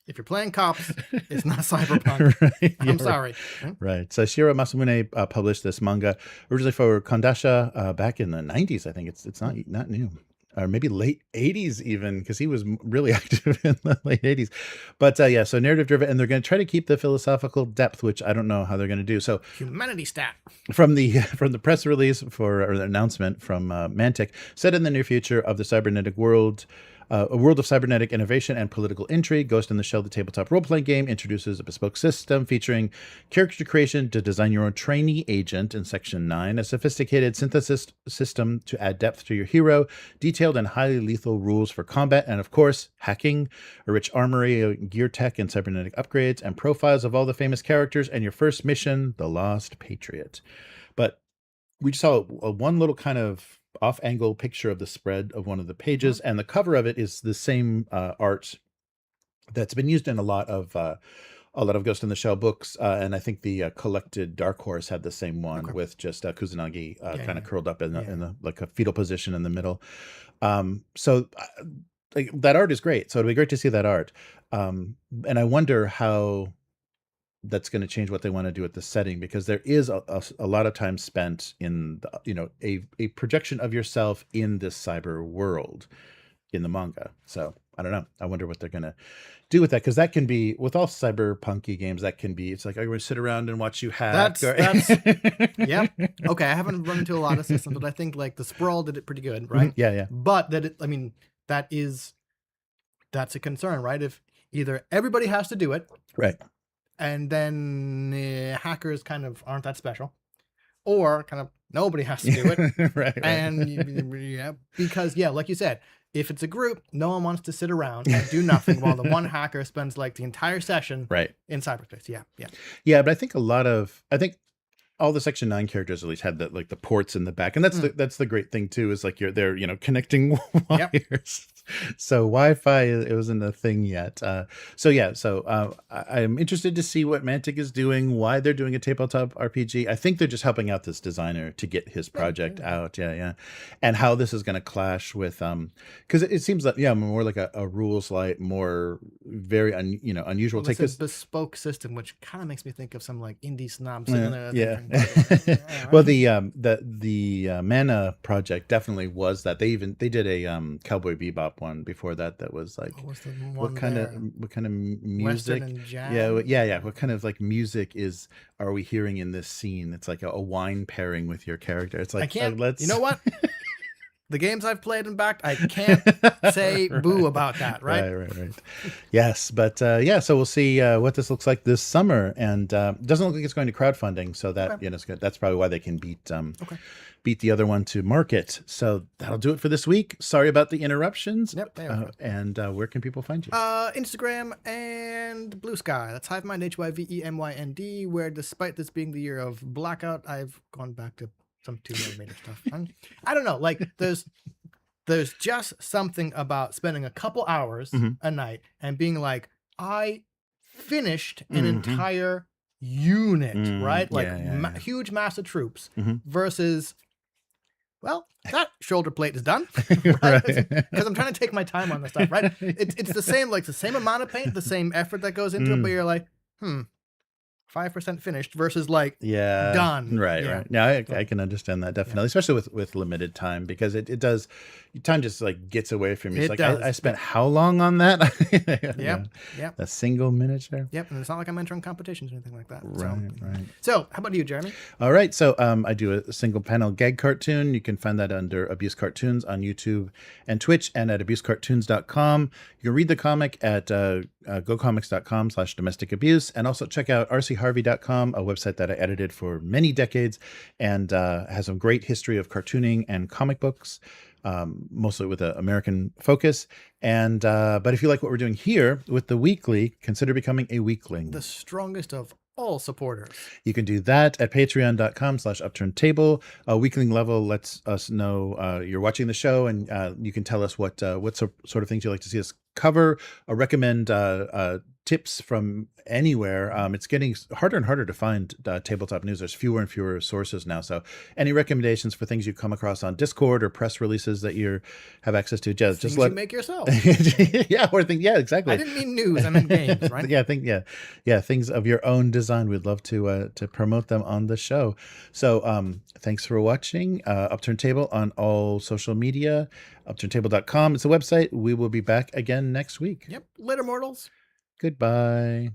S1: If you're playing cops, it's not cyberpunk.
S2: Right,
S1: I'm sorry.
S2: Right. So Shiro Masamune published this manga originally for Kondasha back in the 90s. I think it's not new. Or maybe late 80s even, because he was really active in the late 80s. But so narrative driven, and they're going to try to keep the philosophical depth, which I don't know how they're going to do. So
S1: humanity stat
S2: from the press release or the announcement from Mantic, set in the near future of the cybernetic world. A world of cybernetic innovation and political intrigue, Ghost in the Shell, the tabletop role-playing game, introduces a bespoke system featuring character creation to design your own trainee agent in Section 9, a sophisticated synthesis system to add depth to your hero, detailed and highly lethal rules for combat, and of course, hacking, a rich armory, gear tech, and cybernetic upgrades, and profiles of all the famous characters, and your first mission, The Lost Patriot. But we just saw one little kind of off-angle picture of the spread of one of the pages, and the cover of it is the same art that's been used in a lot of Ghost in the Shell books, and I think the collected Dark Horse had the same one with just Kusanagi kind of curled up in the like a fetal position in the middle. So that art is great. So it'd be great to see that art, and I wonder how that's going to change what they want to do at the setting, because there is a lot of time spent in a projection of yourself in this cyber world in the manga. So I don't know. I wonder what they're going to do with that, because that can be, with all cyberpunky games, that can be, it's like, I'm going to sit around and watch you hack.
S1: That's yeah. Okay, I haven't run into a lot of systems, but I think like the Sprawl did it pretty good, right?
S2: Yeah.
S1: But that's a concern, right? If either everybody has to do it,
S2: right,
S1: and then hackers kind of aren't that special, or kind of nobody has to do it.
S2: right.
S1: And because like you said, if it's a group, no one wants to sit around and do nothing while the one hacker spends like the entire session in cyberspace. Yeah.
S2: But I think all the Section 9 characters at least had the ports in the back, and that's the great thing too, is like they're connecting wires. So Wi-Fi, it wasn't a thing yet. I'm interested to see what Mantic is doing, why they're doing a tabletop RPG. I think they're just helping out this designer to get his project out. And how this is going to clash with because it seems like more like a rules light, more very unusual take.
S1: This bespoke system, which kind of makes me think of some like indie snobs sitting there.
S2: Well, the Mana project definitely was that. They did a Cowboy Bebop one before that was like, what kind of music,
S1: Western and jazz?
S2: Yeah, what kind of like music are we hearing in this scene? It's like a wine pairing with your character. It's like,
S1: I can't, you know what? The games I've played and backed, I can't say boo about that, right?
S2: Right. Yes, but so we'll see what this looks like this summer, and doesn't look like it's going to crowdfunding, so that it's good. That's probably why they can beat the other one to market. So that'll do it for this week. Sorry about the interruptions.
S1: Yep.
S2: And where can people find you?
S1: Instagram and Blue Sky. That's Hivemind, HYVEMYND, where despite this being the year of blackout, I've gone back to some 2mm stuff. I don't know. Like there's just something about spending a couple hours a night and being like, I finished an entire unit, right? Like huge mass of troops versus, well, that shoulder plate is done, right? Because I'm trying to take my time on this stuff, right? It's the same, like the same amount of paint, the same effort that goes into it, but you're like, 5% finished versus like done.
S2: Right. Now I can understand that definitely, especially with limited time, because it does, time just like gets away from you. It's like I spent how long on that?
S1: Yep.
S2: A single miniature.
S1: Yep. And it's not like I'm entering competitions or anything like that.
S2: Right.
S1: So how about you, Jeremy?
S2: All right. So I do a single panel gag cartoon. You can find that under Abuse Cartoons on YouTube and Twitch, and at abusecartoons.com. You can read the comic at gocomics.com/domestic abuse, and also check out rcharvey.com, a website that I edited for many decades and has a great history of cartooning and comic books, mostly with an American focus. And but if you like what we're doing here with the weekly, consider becoming a weekling.
S1: The strongest of all supporters.
S2: You can do that at patreon.com/upturntable. A weekling level lets us know you're watching the show, and you can tell us what sort of things you'd like to see us cover, or recommend tips from anywhere. It's getting harder and harder to find tabletop news. There's fewer and fewer sources now. So any recommendations for things you come across on Discord or press releases that you have access to, just let
S1: you make yourself.
S2: Exactly.
S1: I didn't mean news. I meant games, right?
S2: Things of your own design. We'd love to promote them on the show. So thanks for watching. Upturn Table on all social media. Upturntable.com is the website. We will be back again next week.
S1: Yep. Later, mortals.
S2: Goodbye.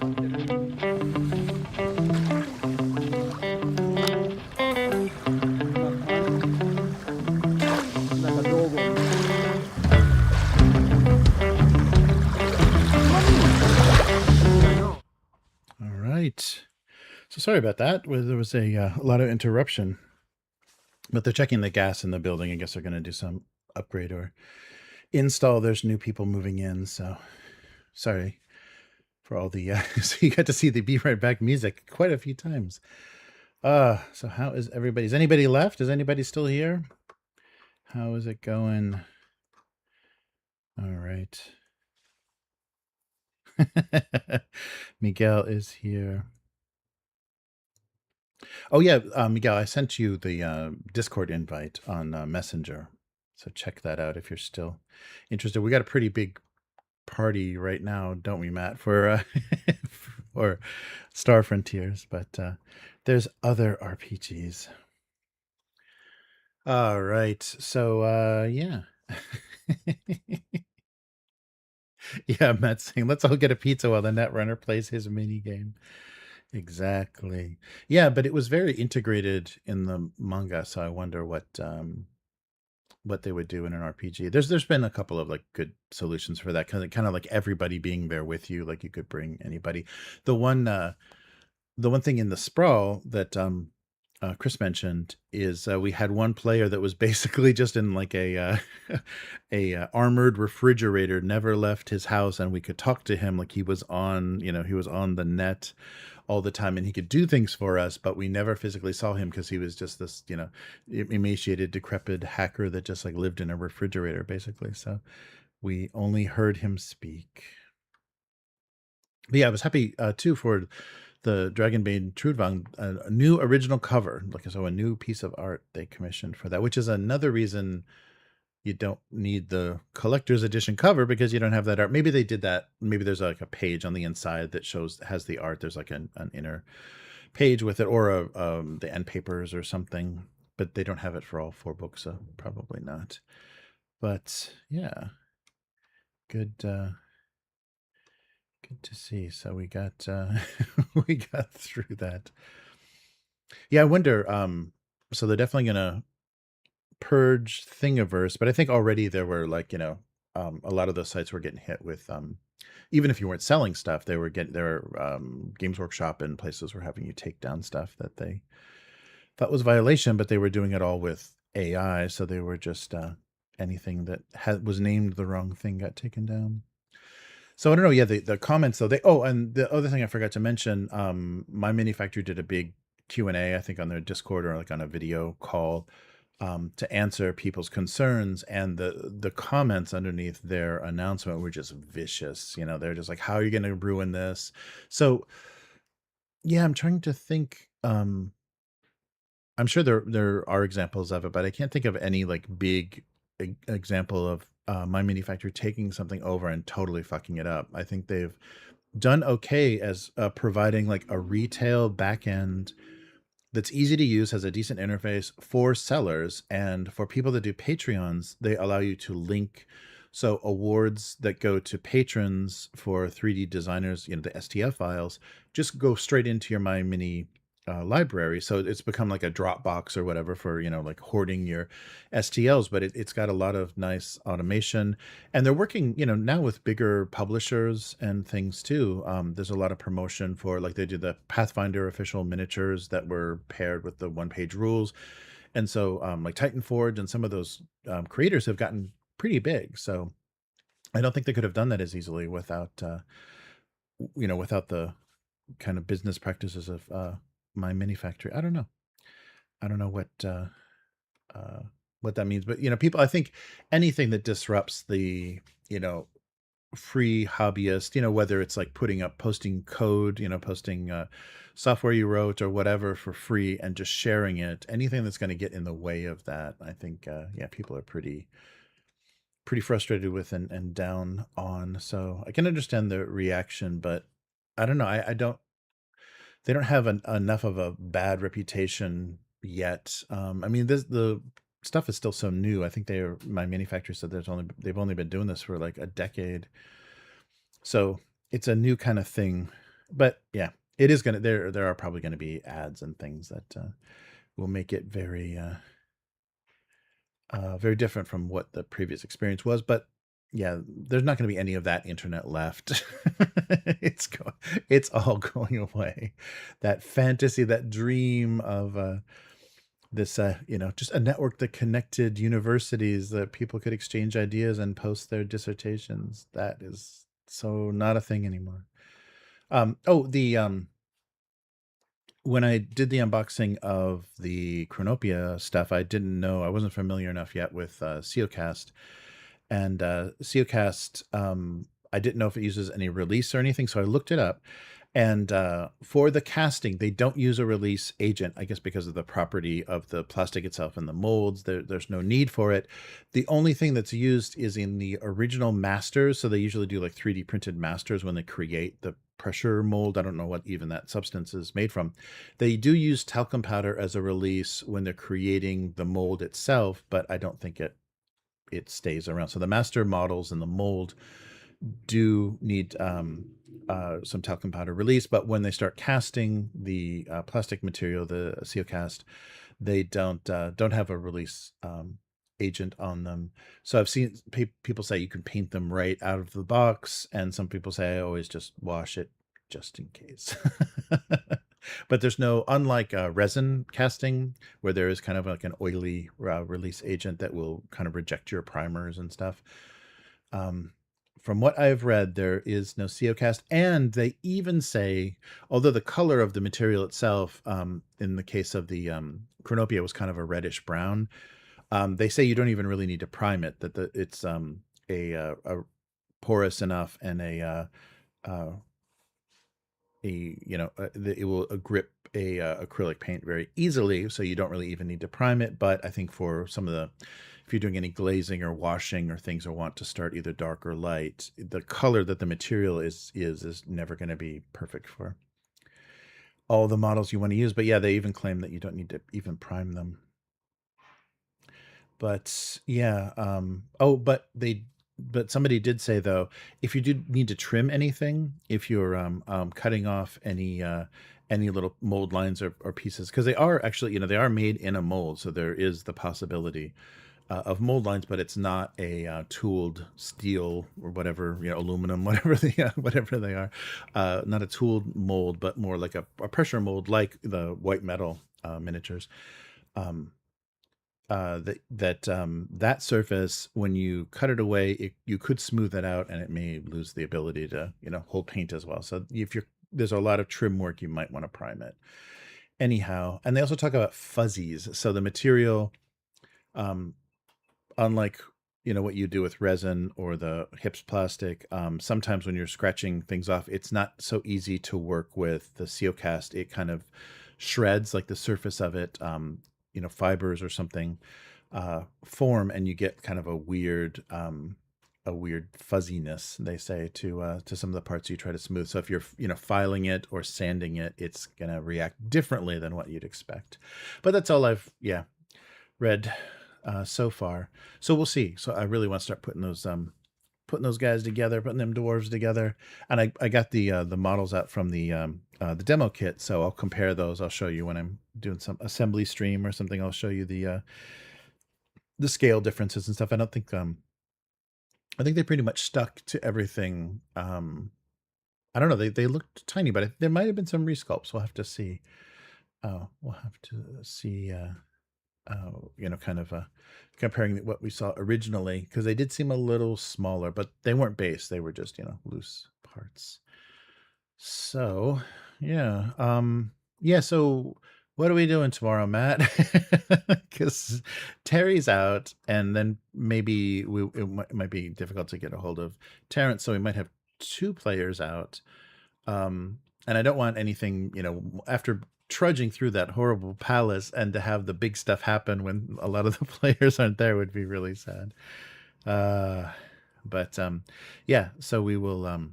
S2: All right. So sorry about that. There was a lot of interruption. But they're checking the gas in the building. I guess they're going to do some upgrade or install. There's new people moving in. So sorry for all the... so you got to see the Be Right Back music quite a few times. So how is everybody? Is anybody left? Is anybody still here? How is it going? All right. Miguel is here. Oh yeah, Miguel, I sent you the Discord invite on Messenger, so check that out if you're still interested. We got a pretty big party right now, don't we, Matt, for for Star Frontiers? But there's other RPGs. All right, so yeah. Yeah, Matt's saying, let's all get a pizza while the Netrunner plays his mini game. Exactly. Yeah, but it was very integrated in the manga, so I wonder what they would do in an RPG. There's been a couple of like good solutions for that, kind of like everybody being there with you, like you could bring anybody. The one thing in the sprawl that Chris mentioned is we had one player that was basically just in like a armored refrigerator, never left his house, and we could talk to him like he was on, he was on the net all the time, and he could do things for us, but we never physically saw him because he was just this, emaciated, decrepit hacker that just like lived in a refrigerator, basically. So we only heard him speak. But yeah, I was happy too for the Dragonbane Trudvang, a new original cover, so a new piece of art they commissioned for that, which is another reason you don't need the collector's edition cover, because you don't have that art. Maybe they did that. Maybe there's like a page on the inside that has the art. There's like an inner page with it, or the end papers or something, but they don't have it for all 4 books, so probably not. But yeah, good to see. So we got we got through that. Yeah, I wonder, so they're definitely gonna purge Thingiverse, but I think already there were like, a lot of those sites were getting hit with even if you weren't selling stuff, they were Games Workshop and places were having you take down stuff that they thought was violation, but they were doing it all with AI, so they were just anything that was named the wrong thing got taken down. So I don't know. Yeah, the comments though. And the other thing I forgot to mention, MyMiniFactory did a big Q&A, I think, on their Discord or like on a video call to answer people's concerns, and the comments underneath their announcement were just vicious. They're just like, "How are you going to ruin this?" So yeah, I'm trying to think. I'm sure there are examples of it, but I can't think of any like big example of MyMiniFactory taking something over and totally fucking it up. I think they've done okay as providing like a retail backend that's easy to use, has a decent interface for sellers, and for people that do Patreons, they allow you to link. So awards that go to patrons for 3D designers, the STF files, just go straight into your MyMini library. So it's become like a Dropbox or whatever for, like hoarding your STLs, but it's got a lot of nice automation, and they're working, now with bigger publishers and things too. There's a lot of promotion for, like, they did the Pathfinder official miniatures that were paired with the 1-page rules. And so like Titanforge and some of those creators have gotten pretty big. So I don't think they could have done that as easily without, without the kind of business practices of MyMiniFactory. I don't know what that means, but people, I think anything that disrupts the free hobbyist, whether it's like posting code, posting software you wrote or whatever for free and just sharing it, anything that's going to get in the way of that, I think people are pretty frustrated with and down on. So I can understand the reaction, but I don't know. They don't have enough of a bad reputation yet. I mean, the stuff is still so new. I think MyMiniFactory said they've only been doing this for like a decade. So it's a new kind of thing but yeah, it is gonna. There are probably going to be ads and things that will make it very very different from what the previous experience was. But yeah, there's not going to be any of that internet left. It's all going away. That fantasy, that dream of this, just a network that connected universities that people could exchange ideas and post their dissertations. That is so not a thing anymore. When I did the unboxing of the Chronopia stuff, I wasn't familiar enough yet with Seocast. And Seocast, I didn't know if it uses any release or anything, so I looked it up. And for the casting, they don't use a release agent, I guess because of the property of the plastic itself and the molds. There's no need for it. The only thing that's used is in the original masters. So they usually do like 3D printed masters when they create the pressure mold. I don't know what even that substance is made from. They do use talcum powder as a release when they're creating the mold itself, but I don't think it stays around. So the master models and the mold do need some talcum powder release, but when they start casting the plastic material, the Seocast, they don't have a release agent on them. So I've seen people say you can paint them right out of the box, and some people say I always just wash it just in case. But there's no, unlike resin casting, where there is kind of like an oily release agent that will kind of reject your primers and stuff. From what I've read, there is no Seocast, and they even say, although the color of the material itself, in the case of the Chronopia, was kind of a reddish brown, they say you don't even really need to prime it. That it's a porous enough and it will grip a acrylic paint very easily, so you don't really even need to prime it. But I think for some of if you're doing any glazing or washing or things, or want to start either dark or light, the color that the material is never going to be perfect for all the models you want to use. But yeah, they even claim that you don't need to even prime them. But yeah, but somebody did say, though, if you do need to trim anything, if you're cutting off any little mold lines or pieces, because they are actually, they are made in a mold, so there is the possibility of mold lines, but it's not a tooled steel or whatever, aluminum, whatever they are, not a tooled mold, but more like a pressure mold, like the white metal miniatures. That surface, when you cut it away, you could smooth it out, and it may lose the ability to hold paint as well. So there's a lot of trim work, you might want to prime it anyhow. And they also talk about fuzzies. So the material, unlike what you do with resin or the HIPS plastic, sometimes when you're scratching things off, it's not so easy to work with the Seocast. It kind of shreds, like the surface of it, fibers or something form, and you get kind of a weird fuzziness, they say, to some of the parts you try to smooth. So if you're filing it or sanding it, it's gonna react differently than what you'd expect. But that's all I've read so far. So we'll see. So I really want to start putting those guys together, putting them dwarves together. And I got the models out from the demo kit, so I'll compare those. I'll show you when I'm doing some assembly stream or something. I'll show you the scale differences and stuff. I think they pretty much stuck to everything. I don't know. They looked tiny, but there might have been some resculpts. We'll have to see. Kind of comparing what we saw originally, because they did seem a little smaller, but they weren't base. They were just, loose parts. So, yeah. So what are we doing tomorrow, Matt? Because Terry's out, and then maybe it might be difficult to get a hold of Terrence, so we might have 2 players out. And I don't want anything, after trudging through that horrible palace, and to have the big stuff happen when a lot of the players aren't there would be really sad. But so we will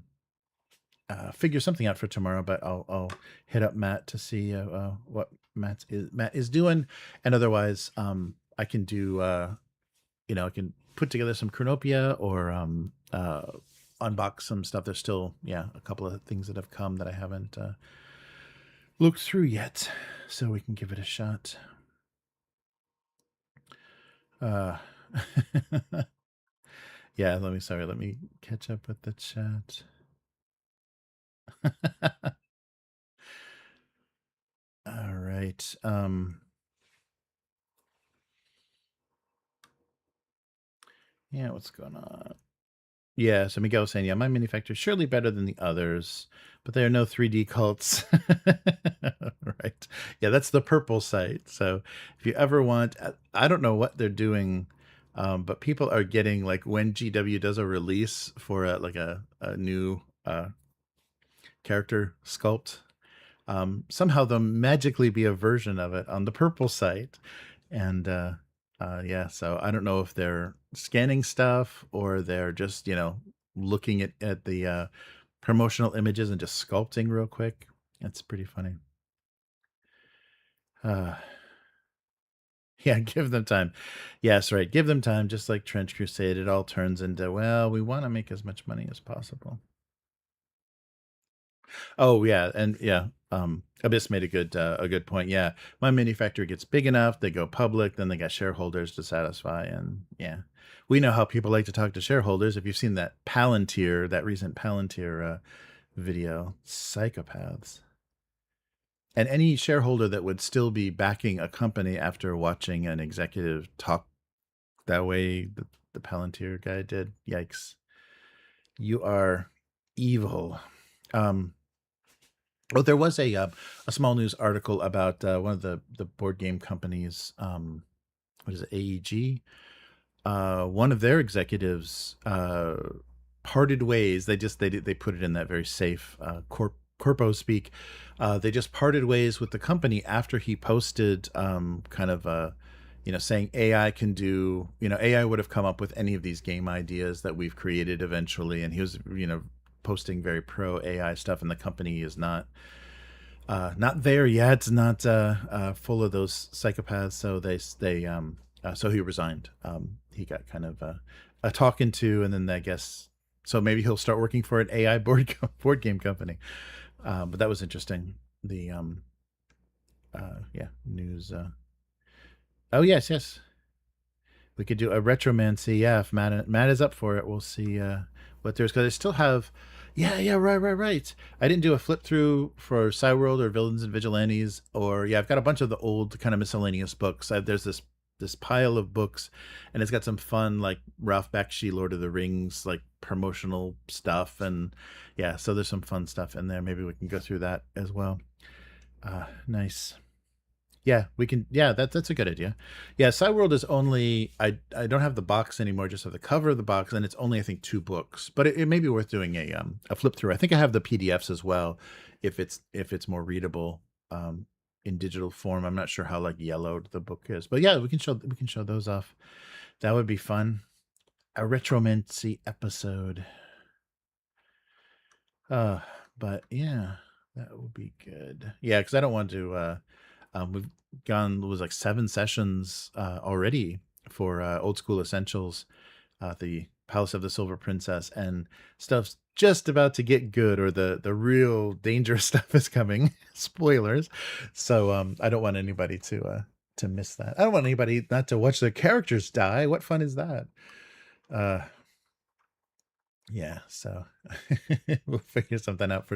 S2: figure something out for tomorrow, but I'll hit up Matt to see what Matt is doing, and otherwise I can do I can put together some Chronopia, or unbox some stuff. There's still, a couple of things that have come that I haven't looked through yet, so we can give it a shot. Yeah, let me catch up with the chat. All right. Yeah, what's going on? Yeah, so Miguel was saying, yeah, MyMiniFactory is surely better than the others, but there are no 3D cults. Right. Yeah, that's the purple site. So if you ever want, I don't know what they're doing, but people are getting, like, when GW does a release for a new character sculpt, somehow there'll magically be a version of it on the purple site. And yeah, so I don't know if they're scanning stuff or they're just, looking at the promotional images and just sculpting real quick. It's pretty funny. Yeah, give them time. Yes, right. Give them time. Just like Trench Crusade, it all turns into, well, we want to make as much money as possible. Oh yeah, and yeah, Abyss made a good point. Yeah, MyMiniFactory gets big enough, they go public, then they got shareholders to satisfy, and yeah, we know how people like to talk to shareholders. If you've seen that recent Palantir video, psychopaths. And any shareholder that would still be backing a company after watching an executive talk that way the Palantir guy did, yikes. You are evil. Well, there was a small news article about one of the board game companies. What is it, AEG? One of their executives parted ways. They put it in that very safe corpo speak. They just parted ways with the company after he posted kind of saying AI can do. AI would have come up with any of these game ideas that we've created eventually, and he was posting very pro AI stuff, and the company is not there yet, not full of those psychopaths. So so he resigned. He got kind of a talking to, and then I guess so maybe he'll start working for an AI board game company. But that was interesting. The news. Oh yes. We could do a retromancy. Yeah, if Matt is up for it, we'll see what there's, because I still have. Yeah, right. I didn't do a flip through for Cyworld or Villains and Vigilantes, or I've got a bunch of the old kind of miscellaneous books. There's this pile of books, and it's got some fun, like, Ralph Bakshi Lord of the Rings, like, promotional stuff, and yeah, so there's some fun stuff in there. Maybe we can go through that as well. Nice. Yeah, we can. Yeah, that's a good idea. Yeah, Cyworld is only, I don't have the box anymore, just have the cover of the box, and it's only, I think, 2 books. But it may be worth doing a flip through. I think I have the PDFs as well, if it's more readable in digital form. I'm not sure how, like, yellowed the book is, but yeah, we can show those off. That would be fun. A retromancy episode. But yeah, that would be good. Yeah, because I don't want to. We've gone, it was like 7 sessions already for Old School Essentials, the Palace of the Silver Princess, and stuff's just about to get good, or the real dangerous stuff is coming. Spoilers. So I don't want anybody to miss that. I don't want anybody not to watch their characters die. What fun is that? Yeah, so we'll figure something out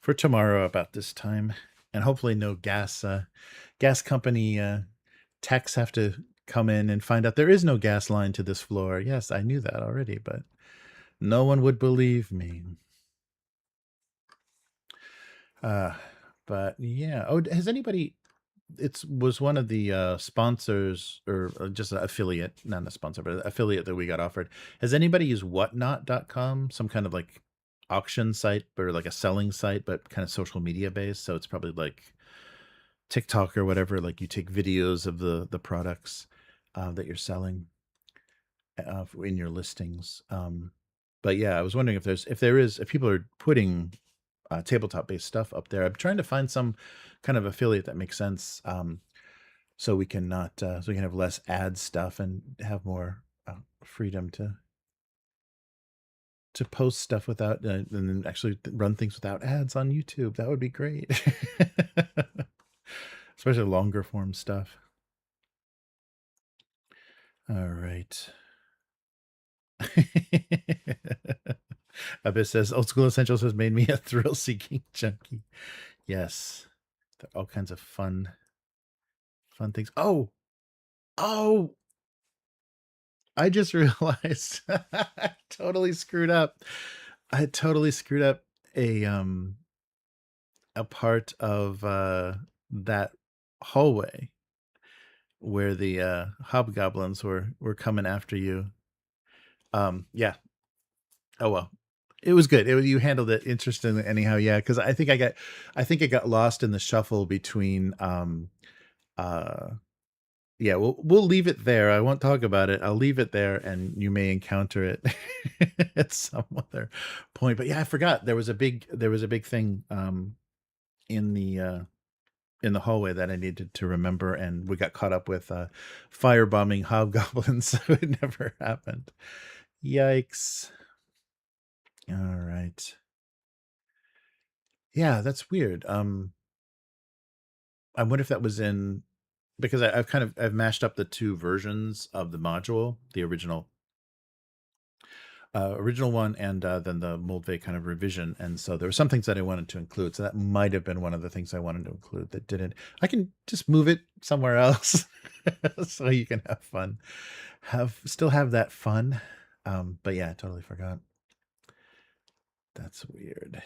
S2: for tomorrow about this time, and hopefully no gas company techs have to come in and find out there is no gas line to this floor. Yes, I knew that already, but no one would believe me. But yeah. Oh, has anybody? It was one of the sponsors, or just an affiliate, not a sponsor, but an affiliate that we got offered. Has anybody used whatnot.com? Some kind of, like, auction site, or like a selling site, but kind of social media based. So it's probably like TikTok or whatever. Like, you take videos of the products that you're selling in your listings. But yeah, I was wondering if people are putting tabletop based stuff up there. I'm trying to find some kind of affiliate that makes sense, so we can have less ad stuff and have more freedom to to post stuff without and then actually run things without ads on YouTube. That would be great. Especially longer form stuff. All right. Abyss says, Old School Essentials has made me a thrill-seeking junkie. Yes. There are all kinds of fun things. Oh! I just realized I totally screwed up. I totally screwed up a part of that hallway where the hobgoblins were coming after you. Yeah. Oh well. It was good. You handled it interestingly anyhow, yeah, because I think I got lost in the shuffle between yeah, we'll leave it there. I won't talk about it. I'll leave it there, and you may encounter it at some other point. But yeah, I forgot there was a big thing in the hallway that I needed to remember, and we got caught up with firebombing hobgoblins, so it never happened. Yikes! All right. Yeah, that's weird. I wonder if that was in. Because I've mashed up the two versions of the module, the original one and then the Moldvay kind of revision. And so there were some things that I wanted to include. So that might have been one of the things I wanted to include that didn't. I can just move it somewhere else so you can have fun. Still have that fun. But yeah, I totally forgot. That's weird.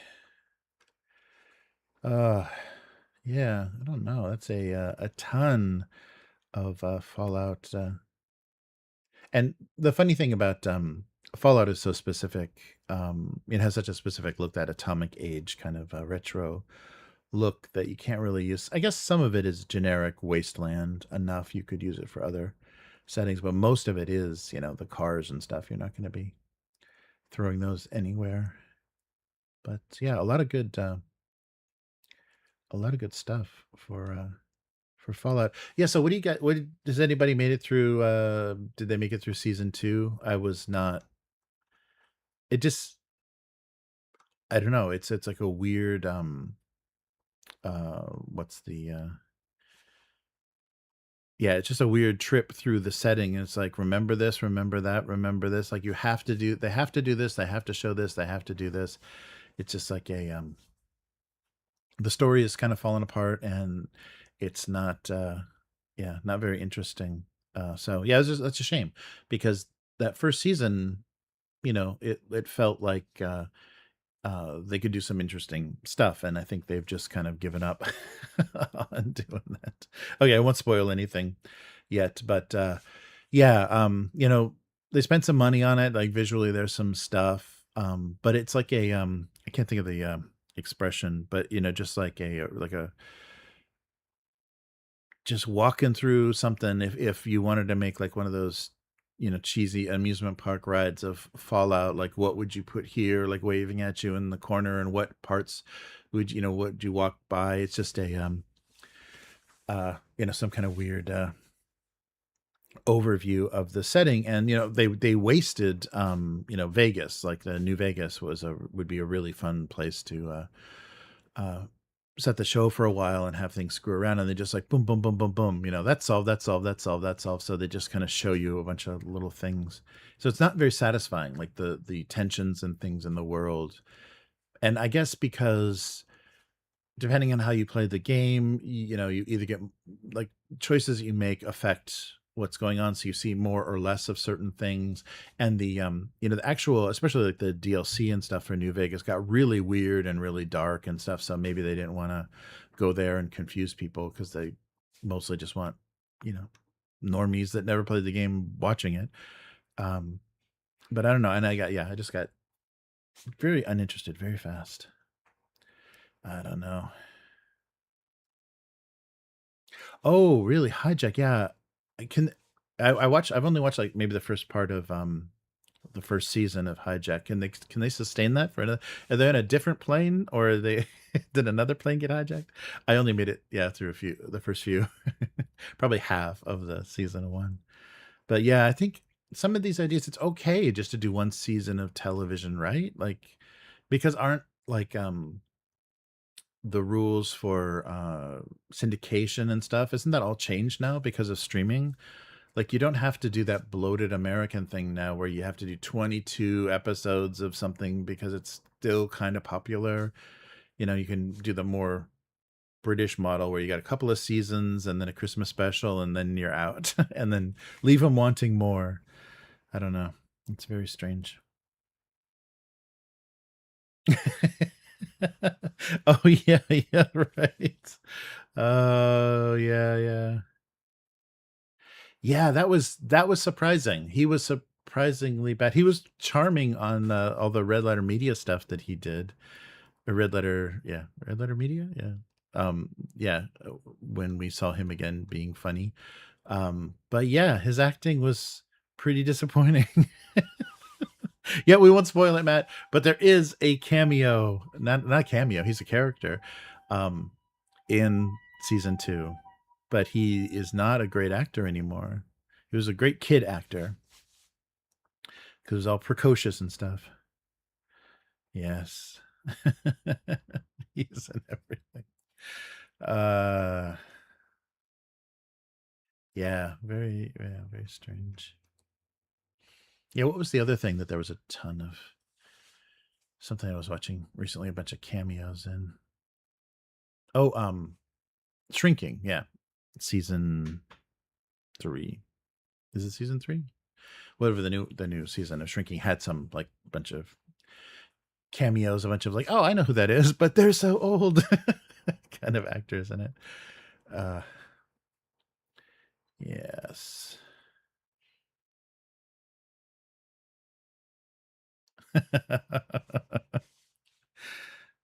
S2: Yeah, I don't know. That's a ton of Fallout. And the funny thing about Fallout is so specific. It has such a specific look, that atomic age kind of retro look, that you can't really use. I guess some of it is generic wasteland enough. You could use it for other settings, but most of it is, the cars and stuff. You're not going to be throwing those anywhere. But yeah, a lot of good stuff for Fallout. Yeah, so what do you got? Does anybody made it through? Did they make it through season 2? I was not. It just, I don't know. It's like a weird what's the yeah, it's just a weird trip through the setting. It's like, remember this, remember that, remember this. Like they have to do this, they have to show this, they have to do this. It's just like the story is kind of falling apart, and it's not not very interesting. So yeah, that's a shame, because that first season, it felt like they could do some interesting stuff, and I think they've just kind of given up on doing that. Okay, I won't spoil anything yet, but yeah, they spent some money on it. Like visually, there's some stuff, but it's like I can't think of the expression, but just like just walking through something. If you wanted to make like one of those cheesy amusement park rides of Fallout, like what would you put here, like waving at you in the corner, and what parts would you walk by? It's just a some kind of weird overview of the setting. And they wasted Vegas. Like the New Vegas would be a really fun place to set the show for a while and have things screw around, and they just like boom, boom, boom, boom, boom. That's solved, that's solved, that's solved, that's solved. So they just kind of show you a bunch of little things. So it's not very satisfying, like the tensions and things in the world. And I guess because depending on how you play the game, you either get like choices you make affect what's going on, so you see more or less of certain things. And the the actual, especially like the DLC and stuff for New Vegas, got really weird and really dark and stuff, so maybe they didn't want to go there and confuse people, because they mostly just want normies that never played the game watching it. But I don't know, and I just got very uninterested very fast. I don't know. Oh, really? Hijack? Yeah. I've only watched like maybe the first part of the first season of Hijack. Can they sustain that for another? Are they on a different plane, or are they did another plane get hijacked? I only made it through the first few, probably half of the season 1. But yeah, I think some of these ideas, it's okay just to do one season of television, right? Like, because aren't like the rules for syndication and stuff, isn't that all changed now because of streaming? Like, you don't have to do that bloated American thing now where you have to do 22 episodes of something because it's still kind of popular. You know, you can do the more British model where you got a couple of seasons and then a Christmas special and then you're out and then leave them wanting more. I don't know. It's very strange. Oh yeah, yeah, right. Oh yeah, yeah. Yeah, that was surprising. He was surprisingly bad. He was charming on all the Red Letter Media stuff that he did. Red Letter, yeah, Red Letter Media, yeah. Yeah, when we saw him again being funny. But yeah, his acting was pretty disappointing. Yeah, we won't spoil it, Matt, but there is a cameo, not cameo, he's a character in season 2. But he is not a great actor anymore. He was a great kid actor because he was all precocious and stuff. Yes. He's in everything. Yeah, very strange. Yeah, what was the other thing that there was a ton of? Something I was watching recently, a bunch of cameos in. Oh, Shrinking, yeah. Season 3. Is it season 3? Whatever the new season of Shrinking had some like bunch of cameos, a bunch of like, oh, I know who that is, but they're so old kind of actors in it. Yes.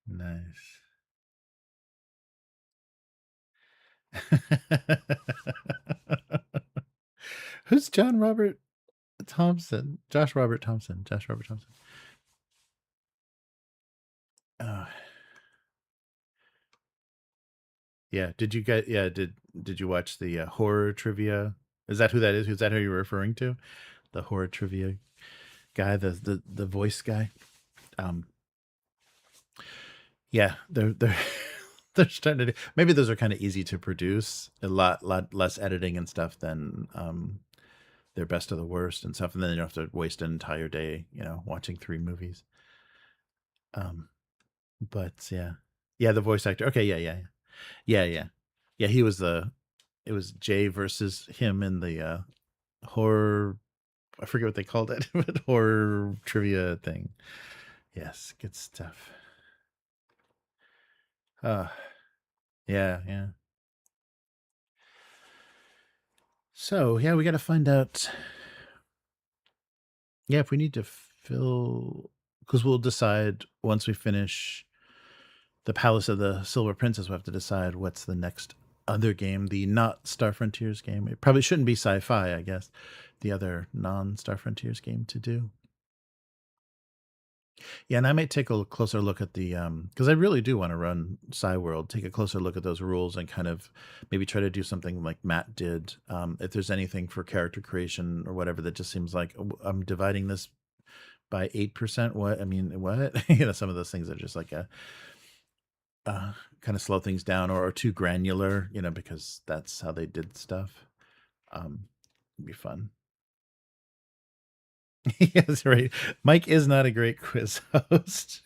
S2: Nice. Who's John Robert Thompson? Josh Robert Thompson. Josh Robert Thompson. Yeah. Did you get? Yeah. Did you watch the horror trivia? Is that who that is? Is that who you're referring to? The horror trivia guy, the voice guy. Yeah, they're they're starting to do, maybe those are kind of easy to produce, a lot less editing and stuff than their best of the worst and stuff, and then you don't have to waste an entire day, you know, watching 3 movies. But yeah, the voice actor. Okay, yeah. He was it was Jay versus him in the horror. I forget what they called it, but horror trivia thing. Yes, good stuff. Yeah. So yeah, we got to find out. Yeah, if we need to fill, because we'll decide once we finish the Palace of the Silver Princess. We'll have to decide what's the next other game, the not Star Frontiers game. It probably shouldn't be sci-fi, I guess. The other non-Star Frontiers game to do. Yeah, and I might take a closer look at the because I really do want to run World. Take a closer look at those rules and kind of maybe try to do something like Matt did. If there's anything for character creation or whatever that just seems like, oh, I'm dividing this by 8%. What? I mean, what? You know, some of those things are just like a kind of slow things down or too granular, you know, because that's how they did stuff. It'd be fun. Yes, right. Mike is not a great quiz host.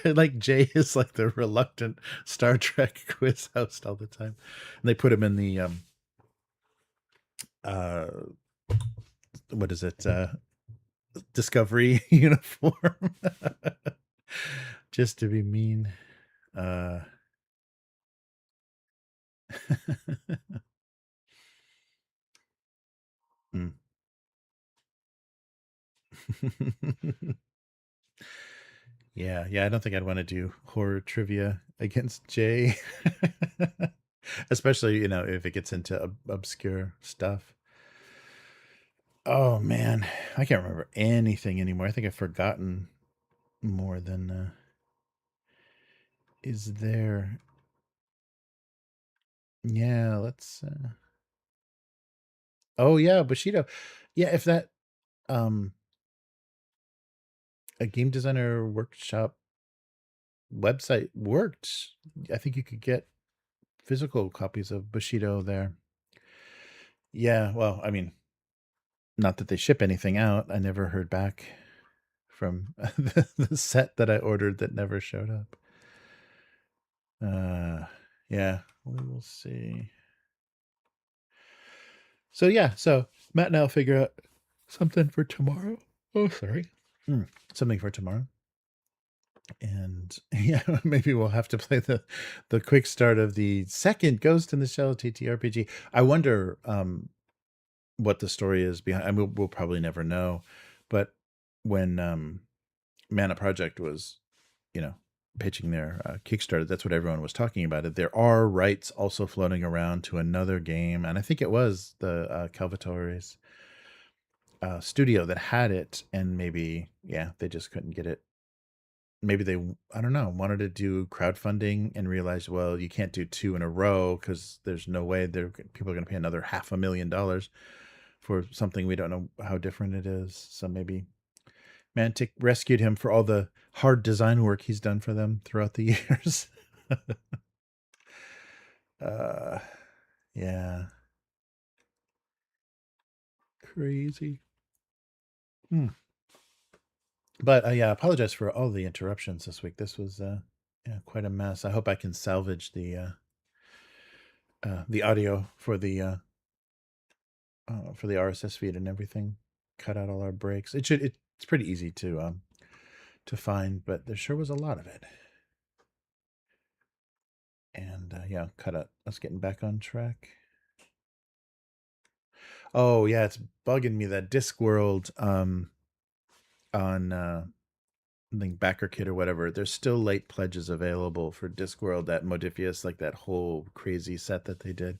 S2: Like Jay is like the reluctant Star Trek quiz host all the time. And they put him in the what is it? Discovery uniform. Just to be mean. Hmm. Yeah, I don't think I'd want to do horror trivia against Jay. Especially, you know, if it gets into obscure stuff. Oh man, I can't remember anything anymore. I think I've forgotten more than is there. Yeah, let's Oh yeah, Bushido. Yeah, if that a game designer workshop website worked, I think you could get physical copies of Bushido there. Yeah, well, I mean, not that they ship anything out. I never heard back from the set that I ordered that never showed up. Yeah, we will see. So yeah, so Matt and I'll figure out something for tomorrow. Oh, sorry. Something for tomorrow. And yeah, maybe we'll have to play the quick start of the second Ghost in the Shell TTRPG. I wonder what the story is behind. I mean, we'll probably never know. But when Mana Project was, pitching their Kickstarter, that's what everyone was talking about. It. There are rights also floating around to another game, and I think it was the Calvatore's studio that had it, and maybe they just couldn't get it. Maybe they, I don't know, wanted to do crowdfunding and realized, well, you can't do two in a row because there's no way people are going to pay another $500,000 for something we don't know how different it is. So maybe Mantic rescued him for all the hard design work he's done for them throughout the years. Yeah. Crazy. But I apologize for all the interruptions this week. This was quite a mess. I hope I can salvage the audio for the RSS feed and everything. Cut out all our breaks. It's pretty easy to find, but there sure was a lot of it. And cut out us getting back on track. Oh yeah, it's bugging me that Discworld on I think BackerKit or whatever. There's still late pledges available for Discworld, that Modifius, like that whole crazy set that they did.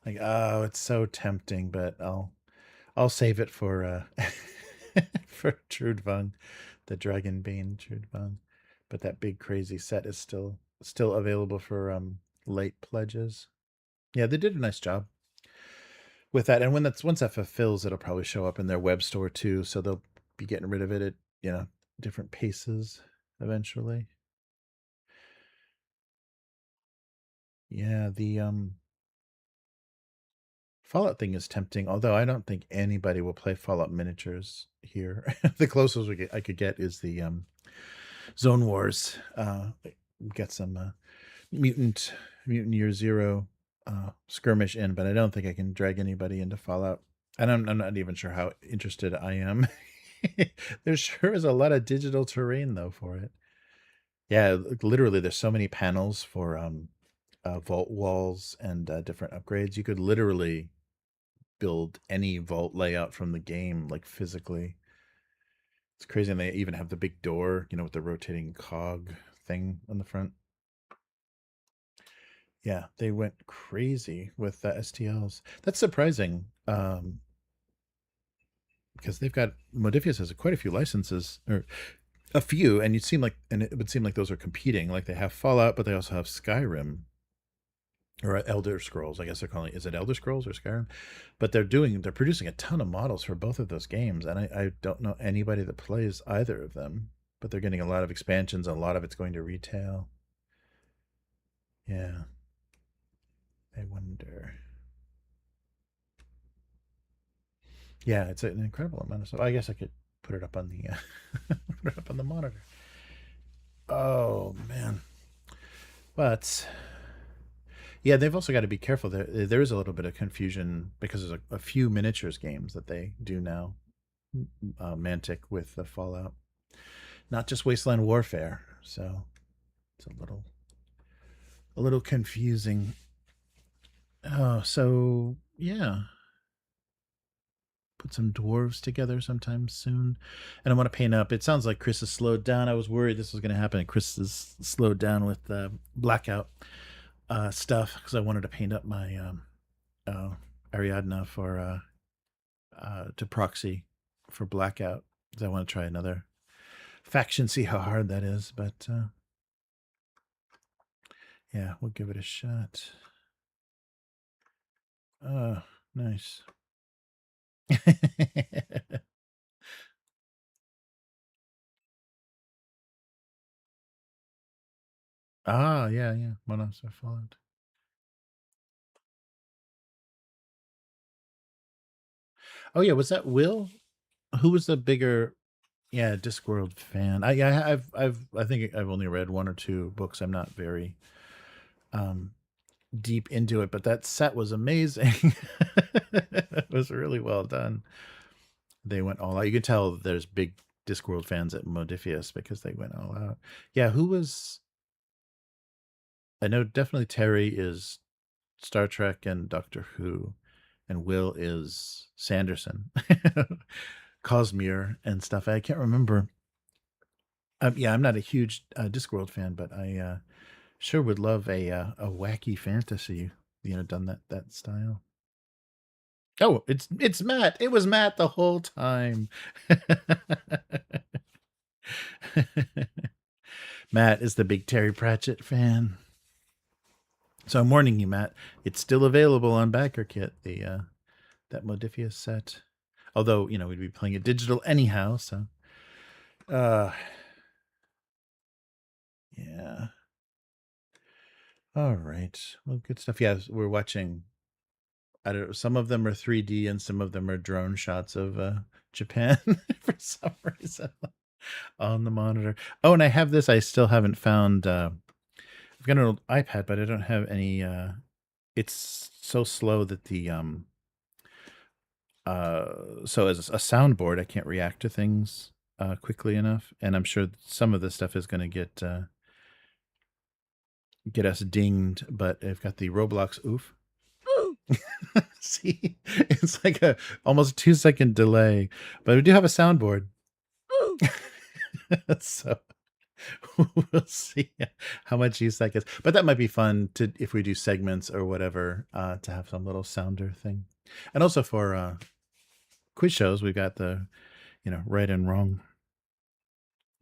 S2: Like, oh, it's so tempting, but I'll save it for for Trudvang, the Dragonbane Trudvang. But that big crazy set is still available for late pledges. Yeah, they did a nice job with that. And once that fulfills, it'll probably show up in their web store too. So they'll be getting rid of it at different paces eventually. Yeah, the Fallout thing is tempting, although I don't think anybody will play Fallout miniatures here. The closest I could get is the Zone Wars. Get some mutant year zero skirmish in, but I don't think I can drag anybody into Fallout. And I'm not even sure how interested I am. There sure is a lot of digital terrain though for it. Yeah, literally there's so many panels for vault walls and different upgrades. You could literally build any vault layout from the game, like physically. It's crazy. And they even have the big door, with the rotating cog thing on the front. Yeah, they went crazy with the STLs. That's surprising, because they've got Modifius has quite a few licenses, or a few, and it would seem like those are competing. Like they have Fallout, but they also have Skyrim, or Elder Scrolls. I guess they're calling it. Is it Elder Scrolls or Skyrim? But they're producing a ton of models for both of those games, and I don't know anybody that plays either of them. But they're getting a lot of expansions, and a lot of it's going to retail. Yeah. I wonder. Yeah, it's an incredible amount of stuff. I guess I could put it up on the put it up on the monitor. Oh man. But yeah, they've also got to be careful. There is a little bit of confusion because there's a few miniatures games that they do now. Mantic with the Fallout, not just Wasteland Warfare. So it's a little confusing. Oh, so yeah. Put some dwarves together sometime soon. And I want to paint up. It sounds like Chris has slowed down. I was worried this was going to happen. And Chris has slowed down with blackout stuff because I wanted to paint up my Ariadna for to proxy for blackout because I want to try another faction, see how hard that is. But yeah, we'll give it a shot. Nice. Ah, yeah, yeah. Monos are followed. Oh yeah, was that Will? Who was the bigger? Yeah, Discworld fan. I think I've only read one or two books. I'm not very deep into it, but that set was amazing. It was really well done. They went all out. You could tell there's big Discworld fans at Modifius because they went all out. Yeah, who was? I know definitely Terry is Star Trek and Doctor Who, and Will is Sanderson, Cosmere and stuff. I can't remember. Yeah, I'm not a huge Discworld fan, but I sure would love a wacky fantasy, done that style. Oh, it's Matt. It was Matt the whole time. Matt is the big Terry Pratchett fan. So I'm warning you, Matt. It's still available on BackerKit, that Modifius set. Although, we'd be playing it digital anyhow, so yeah. All right. Well, good stuff. Yeah, we're watching. I don't know, some of them are 3D and some of them are drone shots of Japan for some reason on the monitor. Oh, and I have this. I still haven't found. I've got an old iPad, but I don't have any. It's so slow that the so as a soundboard, I can't react to things quickly enough, and I'm sure some of this stuff is going to get us dinged. But I've got the Roblox oof. See, it's like a almost 2-second delay, but we do have a soundboard. So we'll see how much use that gets. But that might be fun to, if we do segments or whatever, to have some little sounder thing. And also for quiz shows, we've got the, right and wrong,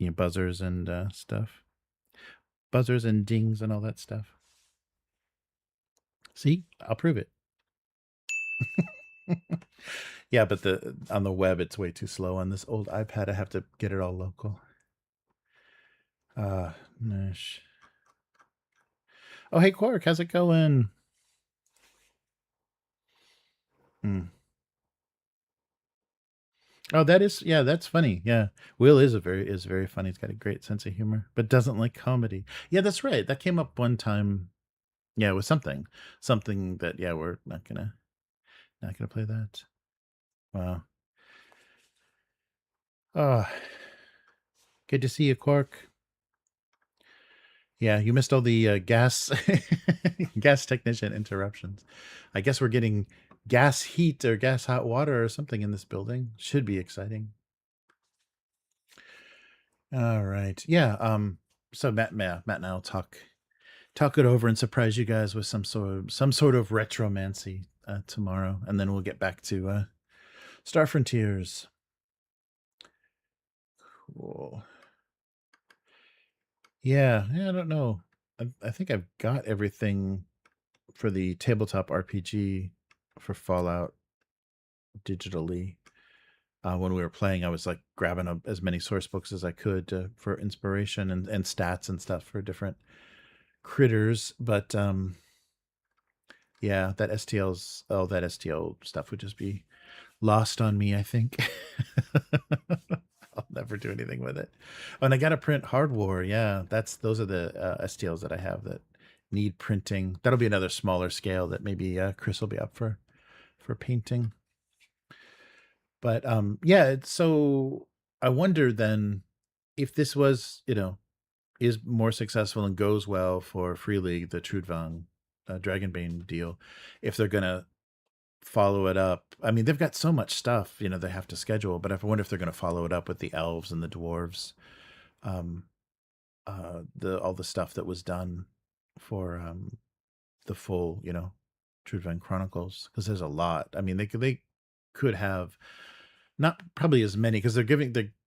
S2: buzzers and stuff. Buzzers and dings and all that stuff. See, I'll prove it. Yeah, but on the web it's way too slow. On this old iPad, I have to get it all local. Nish. Oh, hey Quark, how's it going? Oh, that's funny. Yeah, Will is very funny. He's got a great sense of humor, but doesn't like comedy. Yeah, that's right. That came up one time. Yeah, with something that we're not gonna play that. Wow. Oh, good to see you, Quark. Yeah, you missed all the gas gas technician interruptions. I guess we're getting gas heat or gas hot water or something in this building. Should be exciting. All right. Yeah. So Matt and I'll talk it over and surprise you guys with some sort of retromancy tomorrow, and then we'll get back to Star Frontiers. Cool. Yeah, I don't know. I think I've got everything for the tabletop RPG for Fallout digitally. When we were playing, I was like grabbing as many source books as I could for inspiration and stats and stuff for different critters. But yeah, that STL stuff would just be lost on me, I think. I'll never do anything with it. Oh, and I got to print Hard War. Yeah, those are the STLs that I have that need printing. That'll be another smaller scale that maybe Chris will be up for painting. But yeah, so I wonder then if this was, is more successful and goes well for Free League, the Trudvang Dragonbane deal, if they're gonna follow it up. I mean, they've got so much stuff, they have to schedule, but I wonder if they're going to follow it up with the elves and the dwarves, all the stuff that was done for the full, Trudvang Chronicles, because there's a lot. I mean, they could have not probably as many, because they're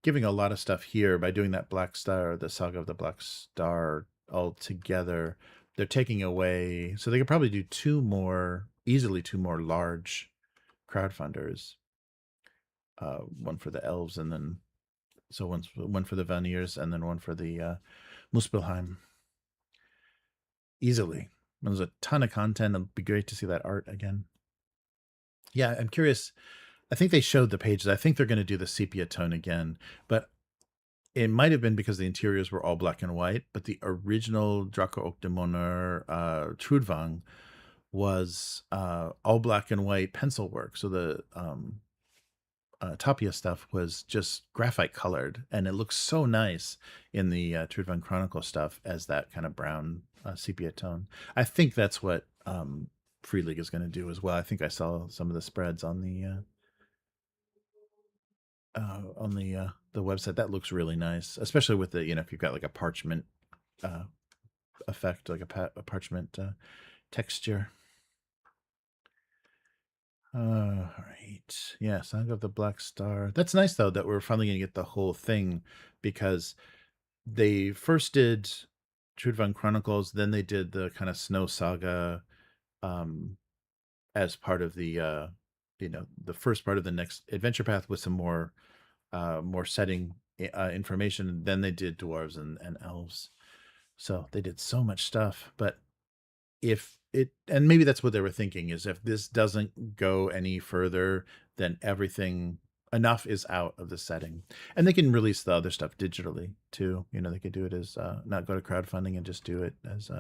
S2: giving a lot of stuff here by doing that Black Star, the Saga of the Black Star all together. They're taking away, so they could probably do easily two more large crowdfunders. one for the elves, and then one for the Vanir, and then one for the Muspelheim. Easily. There's a ton of content. It'd be great to see that art again. Yeah, I'm curious. I think they showed the pages. I think they're going to do the sepia tone again, but it might have been because the interiors were all black and white, but the original Draco och Demoner Trudvang was all black and white pencil work. So the Tapia stuff was just graphite colored, and it looks so nice in the Trudvang Chronicle stuff as that kind of brown sepia tone. I think that's what Free League is going to do as well. I think I saw some of the spreads on the website. That looks really nice, especially with the, if you've got like a parchment effect, like a parchment texture. All right. Yeah, Song of the Black Star. That's nice though that we're finally gonna get the whole thing, because they first did Trudvang Chronicles, then they did the kind of Snow Saga as part of the the first part of the next adventure path with some more setting information. Then they did dwarves and elves. So they did so much stuff. But and maybe that's what they were thinking, is if this doesn't go any further, then enough is out of the setting. And they can release the other stuff digitally too. They could do it as not go to crowdfunding and just do it as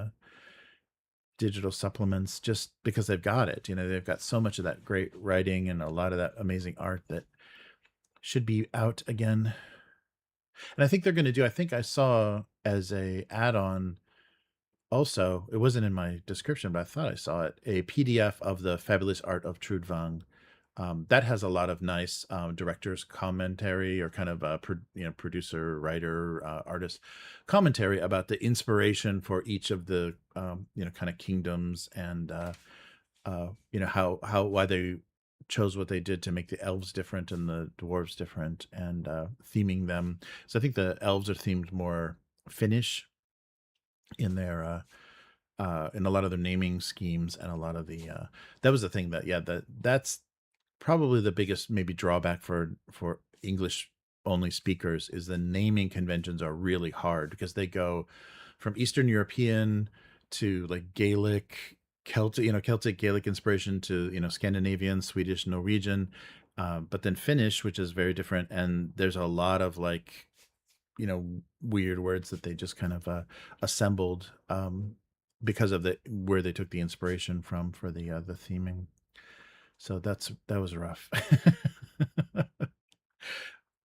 S2: digital supplements, just because they've got it. They've got so much of that great writing and a lot of that amazing art that should be out again. And I think they're going to do, I think I saw as a add-on also, it wasn't in my description, but I thought I saw it, a PDF of the Fabulous Art of Trudvang. That has a lot of nice director's commentary, or kind of producer, writer, artist commentary about the inspiration for each of the kind of kingdoms, and why they chose what they did to make the elves different and the dwarves different, and theming them. So I think the elves are themed more Finnish in their in a lot of their naming schemes, and a lot of the that was the thing that's probably the biggest maybe drawback for English only speakers, is the naming conventions are really hard, because they go from Eastern European to like Gaelic, Celtic Gaelic inspiration, to Scandinavian, Swedish, Norwegian, but then Finnish, which is very different, and there's a lot of like weird words that they just kind of assembled because of where they took the inspiration from for the theming. So that was rough.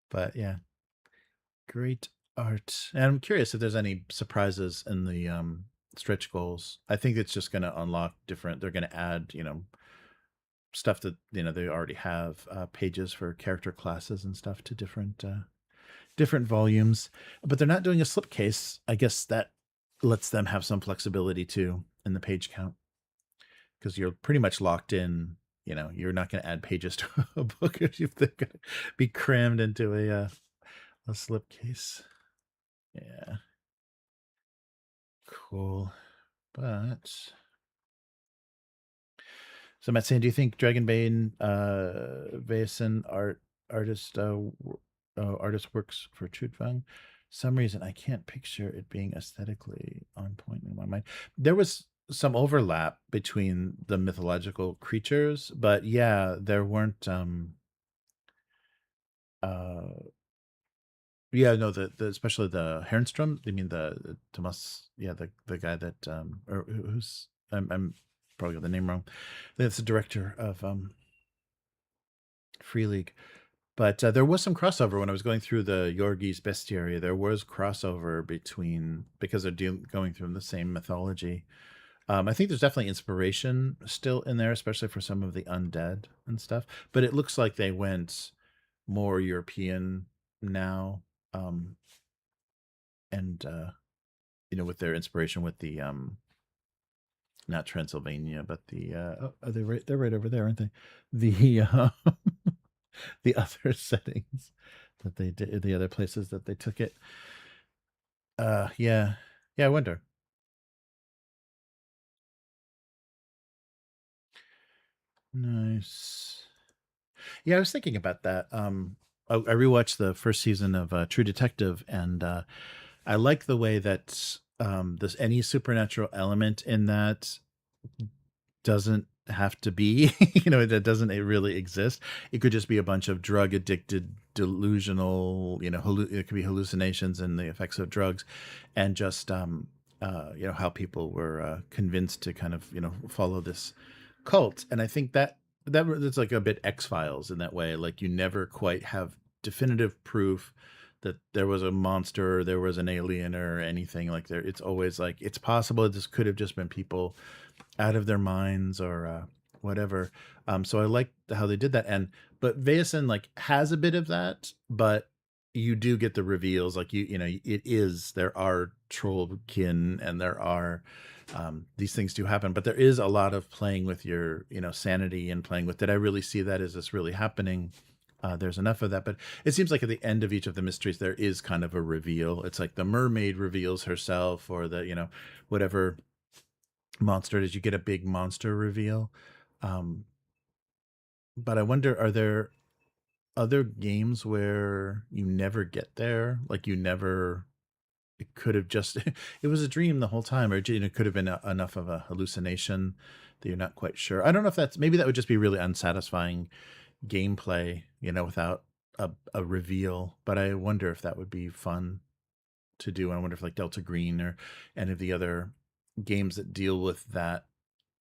S2: But yeah, great art. And I'm curious if there's any surprises in the stretch goals. I think it's just going to unlock different, they're going to add stuff that they already have, pages for character classes and stuff to different volumes, but they're not doing a slipcase. I guess that lets them have some flexibility too in the page count, because you're pretty much locked in. You're not going to add pages to a book if they're going to be crammed into a slipcase. Yeah, cool. But so Matt saying, do you think Dragonbane Vaesen artist works for Trudvang? Some reason I can't picture it being aesthetically on point in my mind. There was some overlap between the mythological creatures, but yeah, there weren't especially the Hernstrom. I mean the Thomas, the guy that or who's I'm probably got the name wrong. That's the director of Free League. But there was some crossover when I was going through the Yorgi's Bestiary. There was crossover because they're going through the same mythology. I think there's definitely inspiration still in there, especially for some of the undead and stuff. But it looks like they went more European now, and with their inspiration with the not Transylvania, but the they're right over there, aren't they? The the other settings that they did, the other places that they took it. Yeah, I wonder. Nice. Yeah, I was thinking about that. I rewatched the first season of True Detective, and I like the way that this any supernatural element in that doesn't have to be, that doesn't really exist. It could just be a bunch of drug addicted, delusional, it could be hallucinations and the effects of drugs, and just how people were convinced to kind of follow this cult. And I think that's like a bit X-Files in that way. Like you never quite have definitive proof that there was a monster or there was an alien or anything like there. It's always like it's possible this could have just been people out of their minds or whatever. So I like how they did that. But Vaesen like has a bit of that, but you do get the reveals. Like there are trollkin and there are these things do happen, but there is a lot of playing with your sanity and playing with, did I really see that? Is this really happening? There's enough of that, but it seems like at the end of each of the mysteries there is kind of a reveal. It's like the mermaid reveals herself, or the whatever monster it is, you get a big monster reveal. But I wonder, are there other games where you never get there? Like it could have just it was a dream the whole time, or it could have been enough of a hallucination that you're not quite sure. I don't know if maybe that would just be really unsatisfying gameplay, without a reveal. But I wonder if that would be fun to do. I wonder if like Delta Green or any of the other games that deal with that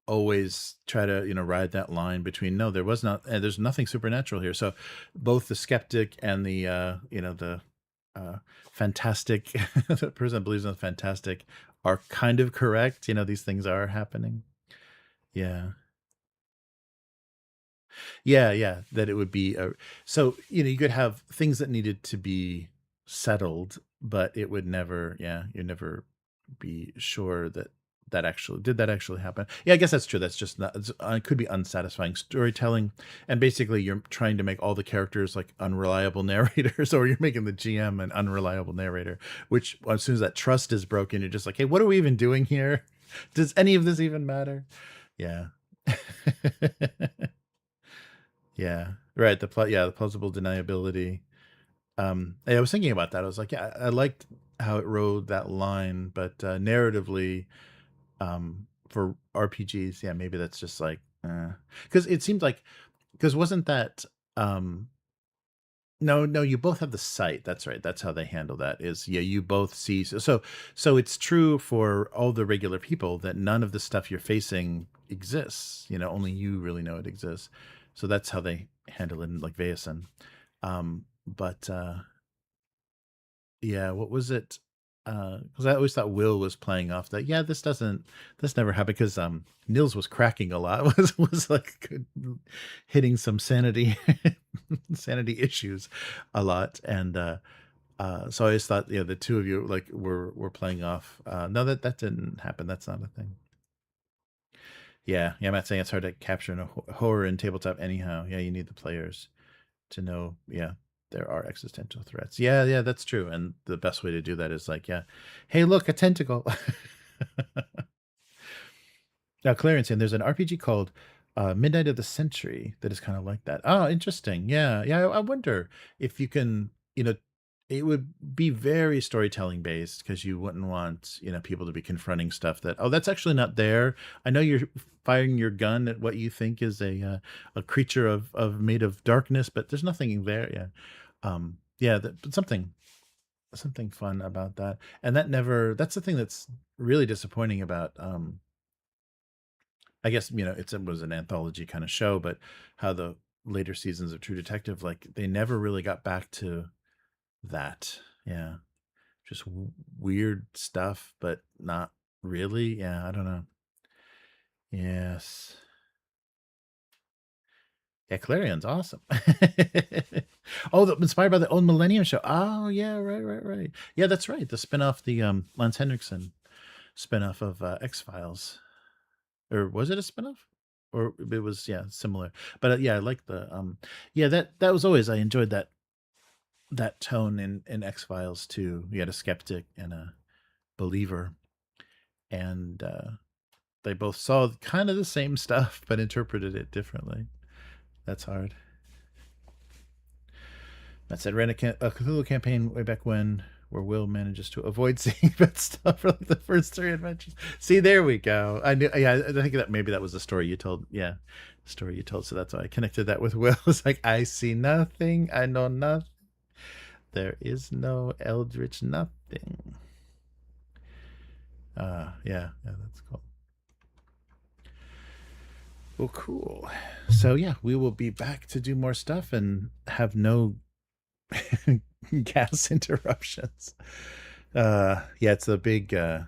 S2: always try to ride that line between there's nothing supernatural here. So both the skeptic and the the fantastic the person that believes in the fantastic are kind of correct. These things are happening. Yeah. Yeah, that it would be so you could have things that needed to be settled, but it would never, you'd never be sure that that actually happen. Yeah, I guess that's true. That's just not, it could be unsatisfying storytelling, and basically you're trying to make all the characters like unreliable narrators, or you're making the GM an unreliable narrator, which as soon as that trust is broken, you're just like, hey, what are we even doing here? Does any of this even matter? Yeah. Yeah, right. The plausible deniability. I was thinking about that. I was like, yeah, I liked how it rode that line, but narratively, for RPGs, yeah, maybe that's just like, because it seemed like, because wasn't that, no, you both have the sight. That's right. That's how they handle that. Is yeah, you both see. So it's true for all the regular people that none of the stuff you're facing exists. Only you really know it exists. So that's how they handle it in like Vaesen. But yeah, what was it? Because I always thought Will was playing off that. Yeah, this never happened, because Nils was cracking a lot. Was like hitting some sanity sanity issues a lot, and so I always thought, the two of you like were playing off. No, that didn't happen. That's not a thing. Yeah, I'm not saying it's hard to capture in a horror in tabletop anyhow. Yeah, you need the players to know. Yeah, there are existential threats. Yeah, that's true. And the best way to do that is like, yeah, hey, look, a tentacle. Now, Clarence, and there's an RPG called Midnight of the Century that is kind of like that. Oh, interesting. Yeah. I wonder if you can, it would be very storytelling based, because you wouldn't want, people to be confronting stuff that, oh, that's actually not there. I know you're firing your gun at what you think is a creature of made of darkness, but there's nothing there. Yeah. But something fun about that. And that's the thing that's really disappointing about, I guess, it was an anthology kind of show, but how the later seasons of True Detective, like they never really got back to that. Yeah. Just weird stuff, but not really. Yeah, I don't know. Yes. Yeah, Clarion's awesome. Oh, inspired by the old Millennium show. Oh, yeah, right. Yeah, that's right. The spinoff, the Lance Henriksen spinoff of X-Files. Or was it a spinoff? Or it was, yeah, similar. But yeah, I like the yeah, that was always, I enjoyed that tone in X-Files too. You had a skeptic and a believer, and they both saw kind of the same stuff but interpreted it differently. That's hard. That said, ran a Cthulhu campaign way back when, where Will manages to avoid seeing that stuff for like the first 3 adventures. See, there we go. I knew. Yeah, I think that maybe that was the story you told. Yeah, story you told. So that's why I connected that with Will. It's like, I see nothing. I know nothing. There is no eldritch nothing. Yeah, that's cool. Well, cool. So yeah, we will be back to do more stuff and have no gas interruptions. Yeah, it's the big I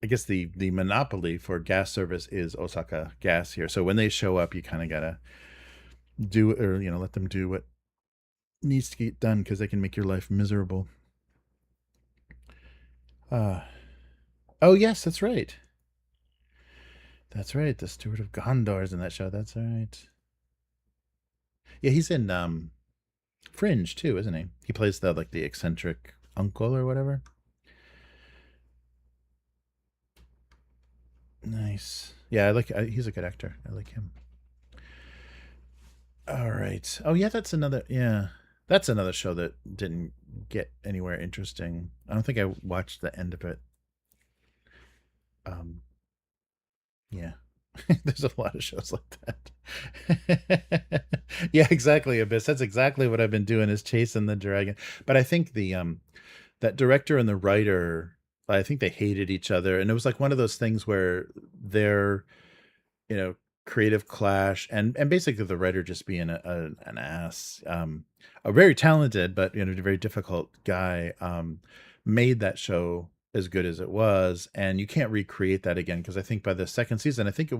S2: guess the monopoly for gas service is Osaka Gas here. So when they show up, you kind of gotta do it, or let them do what needs to get done, because they can make your life miserable. Oh yes, that's right. That's right. The Steward of Gondor's in that show. That's right. Yeah, he's in Fringe too, isn't he? He plays the eccentric uncle or whatever. Nice. Yeah, he's a good actor. I like him. All right. Oh yeah, that's another show that didn't get anywhere interesting. I don't think I watched the end of it. Yeah. There's a lot of shows like that. Yeah, exactly, Abyss. That's exactly what I've been doing, is chasing the dragon. But I think the that director and the writer, I think they hated each other, and it was like one of those things where their creative clash, and basically the writer just being an ass, a very talented but a very difficult guy, made that show as good as it was, and you can't recreate that again, because I think by the second season, I think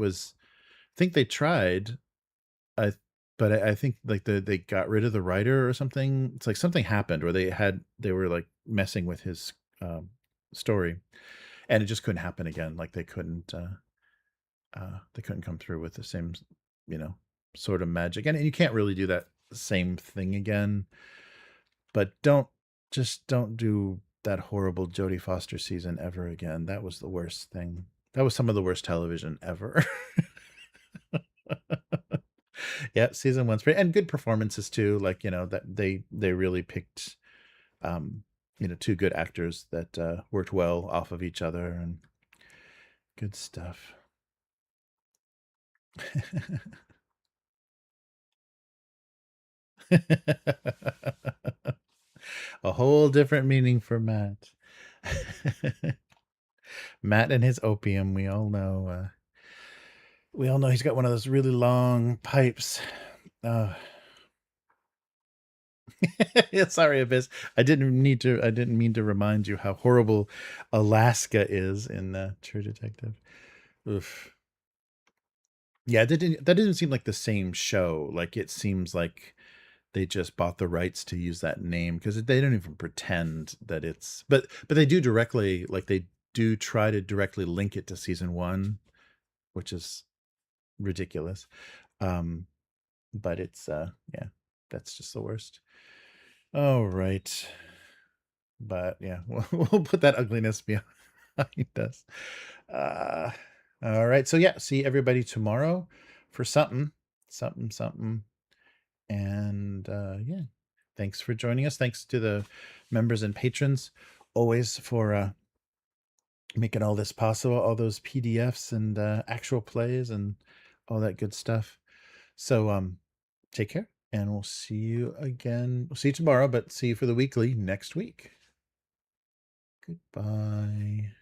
S2: they tried, I but I think like they got rid of the writer or something. It's like something happened where they were like messing with his story, and it just couldn't happen again. Like they couldn't come through with the same sort of magic, and you can't really do that same thing again. But don't do that horrible Jodie Foster season ever again. That was the worst thing. That was some of the worst television ever. Yeah, season 1's great, and good performances too. Like that they really picked 2 good actors that worked well off of each other, and good stuff. A whole different meaning for Matt. Matt and his opium. We all know he's got one of those really long pipes. Yeah, sorry, Abyss. I didn't mean to remind you how horrible Alaska is in True Detective. Oof. Yeah, that didn't seem like the same show. Like, it seems like they just bought the rights to use that name, because they don't even pretend that it's. But they do directly, like they do try to directly link it to season 1, which is ridiculous. But it's yeah, that's just the worst. All right. But yeah, we'll put that ugliness behind us. All right. So yeah, see everybody tomorrow for something. And yeah, thanks for joining us. Thanks to the members and patrons always for making all this possible, all those PDFs and actual plays and all that good stuff. So take care, and we'll see you again. We'll see you tomorrow, but see you for the weekly next week. Goodbye.